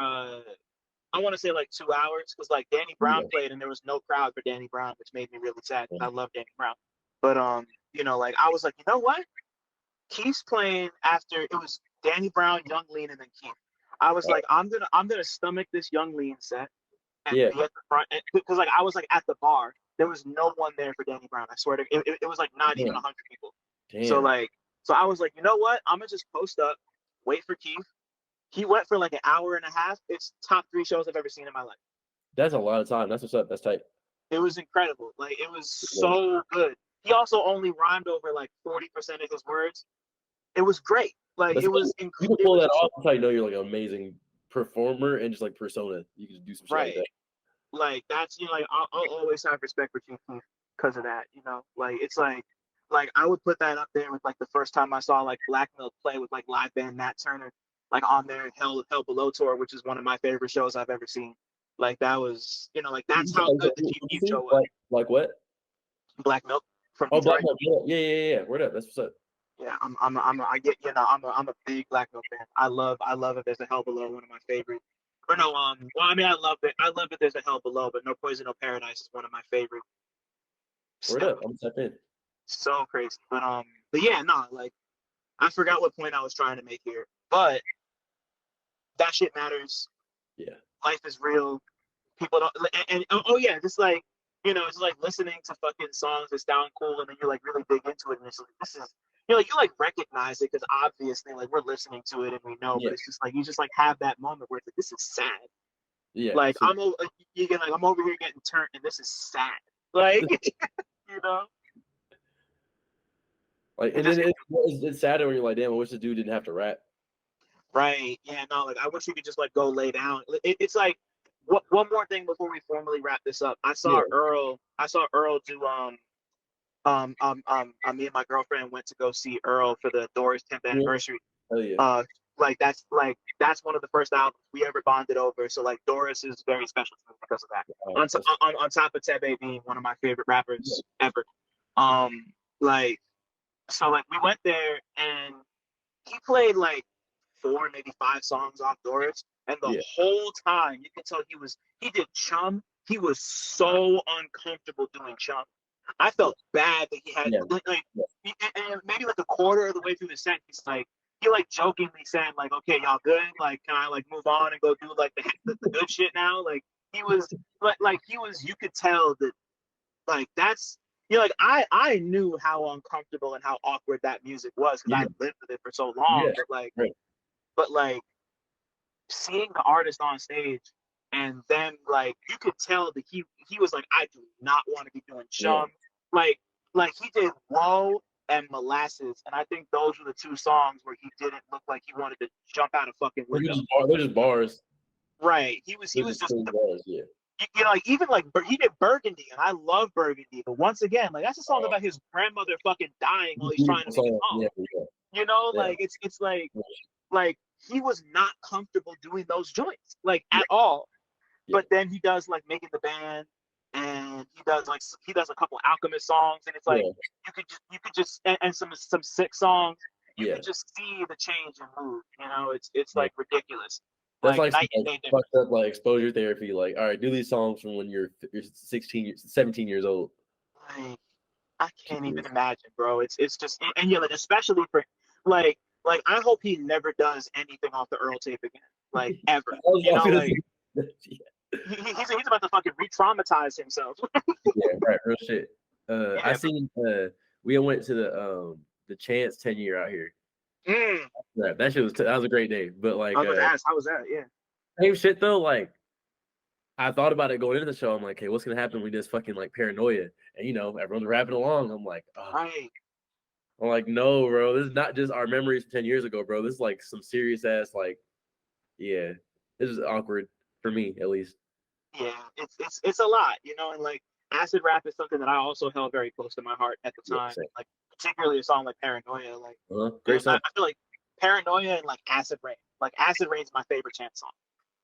I want to say like 2 hours because like Danny Brown played and there was no crowd for Danny Brown, which made me really sad. I love Danny Brown, but you know, like I was like, you know what? Keith's playing after it was Danny Brown, Young Lean, and then Keith. I was like, I'm gonna stomach this Young Lean set and be at the front because like I was like at the bar. There was no one there for Danny Brown. I swear to it was like not even 100 people. Damn. So I was like, you know what? I'm gonna just post up, wait for Keith. He went for like an hour and a half. It's top 3 shows I've ever seen in my life. That's a lot of time. That's what's up. That's tight. It was incredible. Like, it was so good. He also only rhymed over like 40% of his words. It was great. Like, it was incredible. You can pull that off. That's how you know you're like an amazing performer and just like persona. You can do some shit like that. Like, that's, you know, like I'll always have respect for Chief Keef because of that. You know, like, it's like I would put that up there with like the first time I saw like Black Milk play with like live band Nat Turner, like on their Hell Below tour, which is one of my favorite shows I've ever seen. Like, that was, you know, like, that's how good the Chief Keef show was. Like what? Black Milk from Detroit. Black Milk. Yeah. Word up. That's what's up. Yeah, I'm a big Black Milk fan. I love If There's a Hell Below, one of my favorite. Or no, well, I mean, I love If There's a Hell Below, but No Poison, No Paradise is one of my favorite. Word up, I'm stepped in. So crazy, but yeah, no, like, I forgot what point I was trying to make here, but that shit matters. Yeah, life is real. People don't, and oh yeah, just like, you know, it's like listening to fucking songs that sound cool, and then you like really dig into it, and it's like, this is, you know, like, you like recognize it because obviously like we're listening to it and we know, but it's just like you just like have that moment where it's like, this is sad. Yeah, like I'm over here getting turned, and this is sad. Like, you know, like, and then it's sadder when you're like, damn, I wish the dude didn't have to rap. Right? Yeah, no, like I wish you could just like go lay down. It's like, one more thing before we formally wrap this up. I saw Earl do me and my girlfriend went to go see Earl for the Doors 10th anniversary. Oh yeah. That's one of the first albums we ever bonded over. So like Doris is very special to me because of that. On top of Tebe being one of my favorite rappers ever. So like we went there and he played like 4, maybe 5 songs off Doris, and the whole time you could tell he did Chum. He was so uncomfortable doing Chum. I felt bad that he had and maybe like a quarter of the way through the set, he jokingly said like, "Okay, y'all good? Like, can I like move on and go do like the good shit now?" Like, he was you could tell that like that's, you know, like I knew how uncomfortable and how awkward that music was because I lived with it for so long. But like seeing the artist on stage, and then like you could tell that he was like, I do not want to be doing Chum. Like he did Whoa and Molasses, and I think those were the 2 songs where he didn't look like he wanted to jump out a fucking window. They're just bars. Right. He was just bars, you know, like even like he did Burgundy, and I love Burgundy, but once again, like that's a song about his grandmother fucking dying while he's trying to make a song. You know, like it's like he was not comfortable doing those joints like at all. But then he does like Making the Band, and he does a couple Alchemist songs, and it's like you could just and some sick songs. You could just see the change in mood. You know, it's like ridiculous. That's like fucked up like exposure therapy. Like, all right, do these songs from when you're 17 years old. Like, I can't even imagine, bro. It's just, and like especially for like I hope he never does anything off the Earl tape again, like ever. You know, like he's about to fucking re-traumatize himself. Right, real shit. I seen we went to the Chance 10 year out here. That shit was that was a great day. But like, I was asked, how was that? Yeah. Same shit though. Like, I thought about it going into the show. I'm like, hey, what's gonna happen with this fucking like Paranoia? And you know, everyone's rapping along. I'm like, right. I'm like, no, bro. This is not just our memories from 10 years ago, bro. This is like some serious ass like, this is awkward for me at least. Yeah, it's a lot, you know, and like acid rap is something that I also held very close to my heart at the time. Like particularly a song like Paranoia, like great song. I feel like Paranoia and like Acid Rain. Like Acid Rain's my favorite Chance song.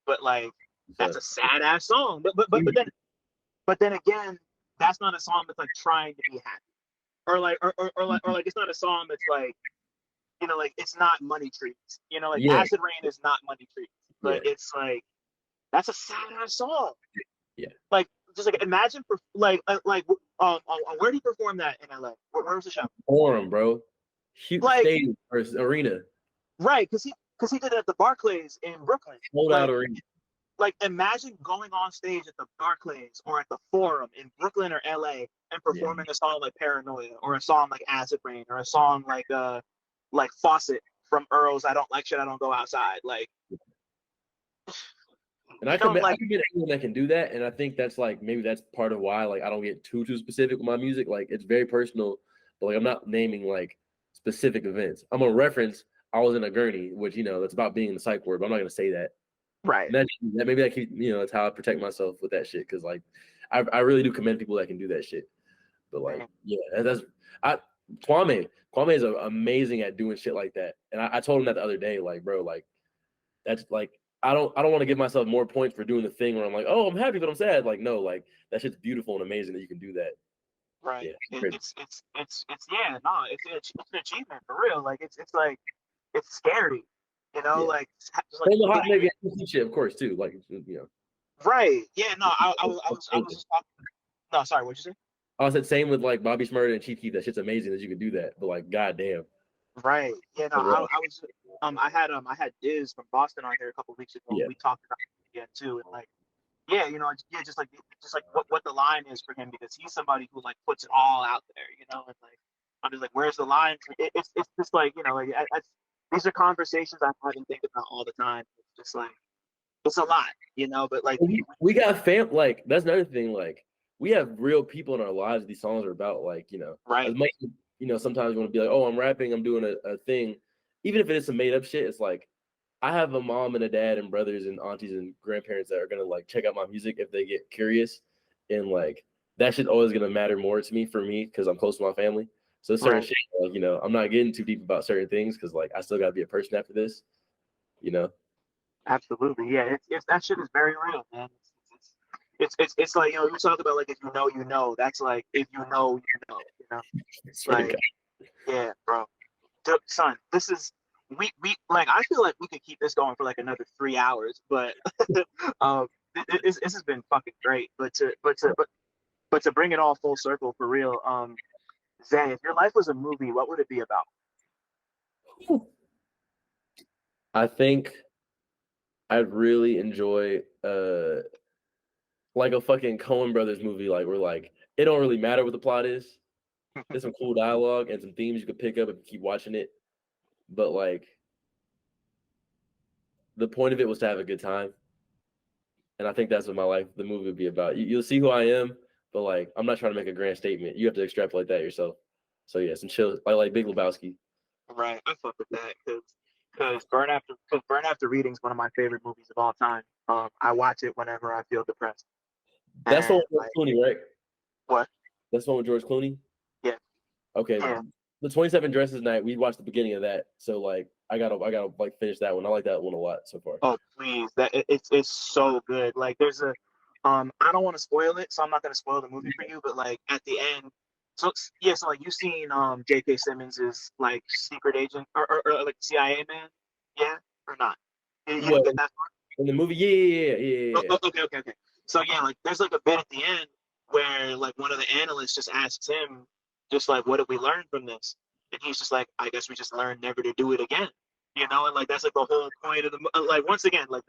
But like that's a sad ass song. But then again, that's not a song that's like trying to be happy. Or like it's not a song that's like, you know, like it's not Money Trees. You know, like Acid Rain is not Money Trees. But it's like that's a sad ass song. Yeah. Like just like imagine where did he perform that in LA? Where was the show? Forum, bro. Huge stadium or arena. Right, because he did it at the Barclays in Brooklyn. Sold out arena. Like imagine going on stage at the Barclays or at the Forum in Brooklyn or LA and performing a song like Paranoia or a song like Acid Rain or a song like Faucet from Earl's I don't like shit, I don't go outside. Like, And you I don't like, commend anyone that can do that, and I think that's like maybe that's part of why like I don't get too specific with my music. Like it's very personal, but like I'm not naming like specific events. I'm gonna reference I was in a gurney, which that's about being in the psych ward, but I'm not gonna say that. right. And that maybe I keep that's how I protect myself with that shit because like I really do commend people that can do that shit. But like that's Kwame is amazing at doing shit like that, and I told him that the other day, like bro, like that's like. I don't want to give myself more points for doing the thing where I'm like, oh, I'm happy, but I'm sad. Like, no, like that shit's beautiful and amazing that you can do that. Right. Yeah, It's yeah, no, it's an achievement for real. Like it's like it's scary, like just like the hot nigga shit, of course, too. Like Right. Yeah. No, I was just talking. No, sorry. What'd you say? I said same with like Bobby Shmurda and Chief Keef. That shit's amazing that you can do that, but like, goddamn. Right. Yeah. No, I was. I had Diz from Boston on here a couple of weeks ago. Yeah. We talked about it again too, and like, yeah, just like what the line is for him, because he's somebody who like puts it all out there, and like I'm just like, where's the line? It's just like like these are conversations I haven't think about all the time. It's just like it's a lot, but like we got like that's another thing. Like we have real people in our lives. These songs are about like right. As much sometimes you want to be like, oh, I'm rapping, I'm doing a thing, even if it is some made up shit. It's like I have a mom and a dad and brothers and aunties and grandparents that are gonna like check out my music if they get curious, and like that shit always gonna matter more to me because I'm close to my family. So certain shit, like I'm not getting too deep about certain things because like I still gotta be a person after this, Absolutely, yeah. It's that shit is very real, man. It's like you talk about like if you know. That's like if you know. Like yeah, bro. Son, this is we like I feel like we could keep this going for like another 3 hours, but this has been fucking great. But to bring it all full circle for real, Zay, if your life was a movie, what would it be about? I think I'd really enjoy like a fucking Coen Brothers movie, like where like it don't really matter what the plot is. There's some cool dialogue and some themes you could pick up if you keep watching it. But like the point of it was to have a good time. And I think that's what the movie would be about. You'll see who I am, but like I'm not trying to make a grand statement. You have to extrapolate that yourself. So yeah, some chill like Big Lebowski. Right, I fuck with that because Burn After Reading is one of my favorite movies of all time. I watch it whenever I feel depressed. That's the one with Clooney, right? What? That's the one with George Clooney? Yeah. Okay. Yeah. The 27 Dresses Night, we watched the beginning of that. So like I gotta like finish that one. I like that one a lot so far. Oh please. It's so good. Like there's a I don't want to spoil it, so I'm not gonna spoil the movie for you, but like at the end, so like you've seen J.K. Simmons' like secret agent or like CIA man, yeah, or not? You didn't get that part? In the movie, yeah. Oh, okay. So yeah, like there's like a bit at the end where like one of the analysts just asks him, just like, what did we learn from this? And he's just like, I guess we just learned never to do it again. And like that's like the whole point of the like once again like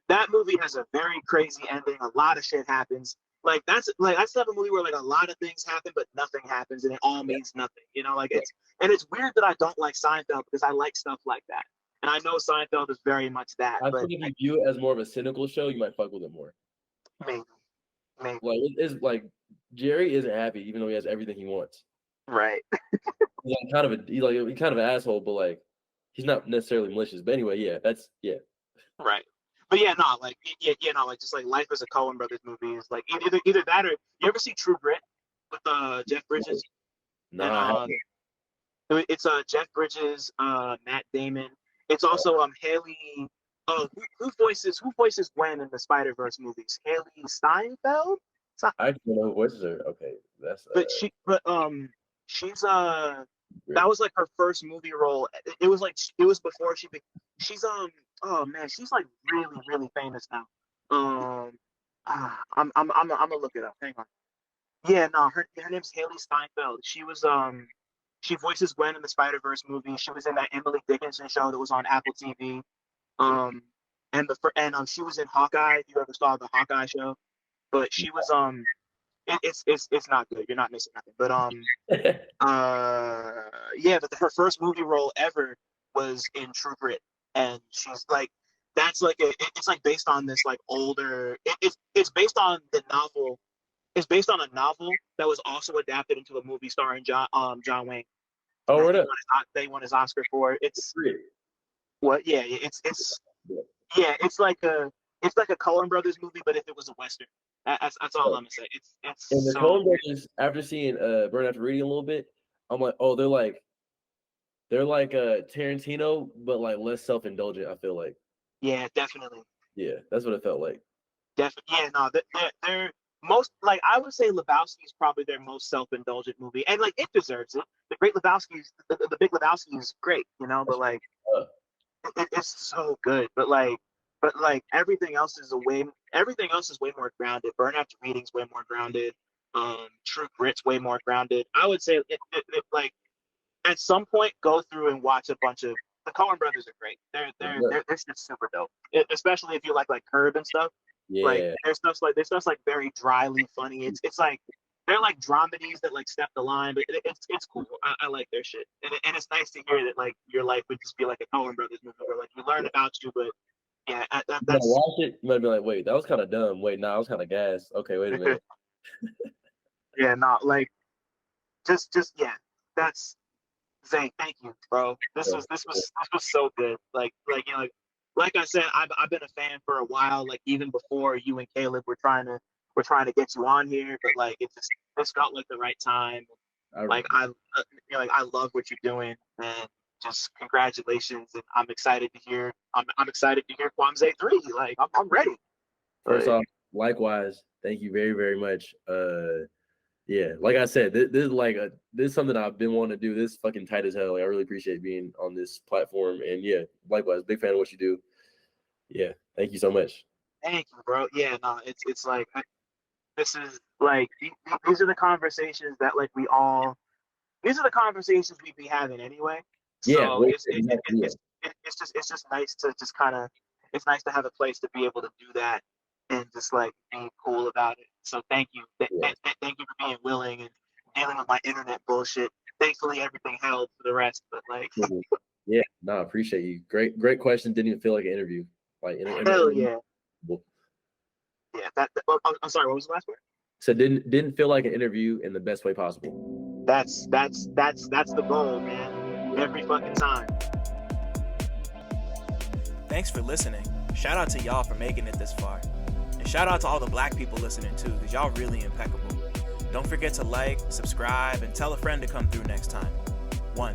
that movie has a very crazy ending. A lot of shit happens. Like that's the type of movie where like a lot of things happen but nothing happens and it all means nothing. Like it's weird that I don't like Seinfeld because I like stuff like that. And I know Seinfeld is very much that. I think if you view it as more of a cynical show, you might fuck with it more. Maybe. Like it's like Jerry isn't happy even though he has everything he wants. Right. He's kind of an asshole, but like he's not necessarily malicious. But anyway, yeah. Right. But yeah, no, like like just like life as a Coen Brothers movie is like either that or you ever see True Grit with Jeff Bridges? No. It's Jeff Bridges, Matt Damon. It's also Haley. Who voices Gwen in the Spider-Verse movies? Haley Steinfeld. I don't know who voices her. Okay, that's. She's that was like her first movie role. It was before she's oh man, she's like really really famous now. I'm gonna look it up. Hang on. Yeah, no, her name's Haley Steinfeld. She voices Gwen in the Spider-Verse movie. She was in that Emily Dickinson show that was on Apple TV. And she was in Hawkeye. If you ever saw the Hawkeye show, but she was it's not good. You're not missing nothing. But yeah, but her first movie role ever was in True Grit, and she's like, that's like it's like based on this like older. It's based on the novel. It's based on a novel that was also adapted into a movie starring John Wayne. Oh, word up. They won his Oscar for. It's Great. what? Yeah, yeah. It's like a Coen Brothers movie, but if it was a western. That's all I'm gonna say. It's And the so Coen Brothers, after seeing Burn After Reading a little bit, I'm like, oh, they're like Tarantino, but like less self-indulgent. I feel like. yeah, definitely. Yeah, that's what it felt like. Definitely. Yeah, no, they're most like I would say Lebowski's probably their most self-indulgent movie, and like it deserves it. The Great Lebowski's, the Big Lebowski is great, you know, but like it's so good. But like everything else is way more grounded. Burn After Reading's way more grounded. True Grit's way more grounded. I would say it like at some point go through and watch a bunch of the Coen Brothers are great. They're just super dope, especially if you like Curb and stuff. Yeah. Like their stuff's like very dryly funny. It's like they're like dramedies that like step the line, but it's cool. I like their shit, and it's nice to hear that like your life would just be like a Coen Brothers movie where like you learn about you, but yeah, You that's watch it, you might be like, wait, that was kind of dumb. Wait, nah, I was kind of gas. Okay, wait a minute. yeah, not like just yeah. That's Zay. Thank you, bro. This was so good. Like you know like I said, I've been a fan for a while. Like even before you and Caleb were trying to get you on here, but like this felt like the right time. Like I love what you're doing, and just congratulations. And I'm excited to hear KWAMZAY 3. Like I'm ready. First off, likewise, thank you very, very much. Yeah, like I said, this is something I've been wanting to do. This is fucking tight as hell. Like, I really appreciate being on this platform, and yeah, likewise, big fan of what you do. Yeah, thank you so much. Thank you, bro. Yeah, no, it's like this is like these are the conversations that like these are the conversations we'd be having anyway. So Yeah, it's just nice to just kind of it's nice to have a place to be able to do that and just like be cool about it. So thank you, thank you for being willing and dealing with my internet bullshit. Thankfully, everything held for the rest. But like, yeah, no, I appreciate you. Great question. Didn't even feel like an interview. Like, hell yeah. Yeah, I'm sorry. What was the last word? So didn't feel like an interview in the best way possible. That's the goal, man. Every fucking time. Thanks for listening. Shout out to y'all for making it this far. And shout out to all the black people listening too, because y'all really impeccable. Don't forget to like, subscribe, and tell a friend to come through next time. 1.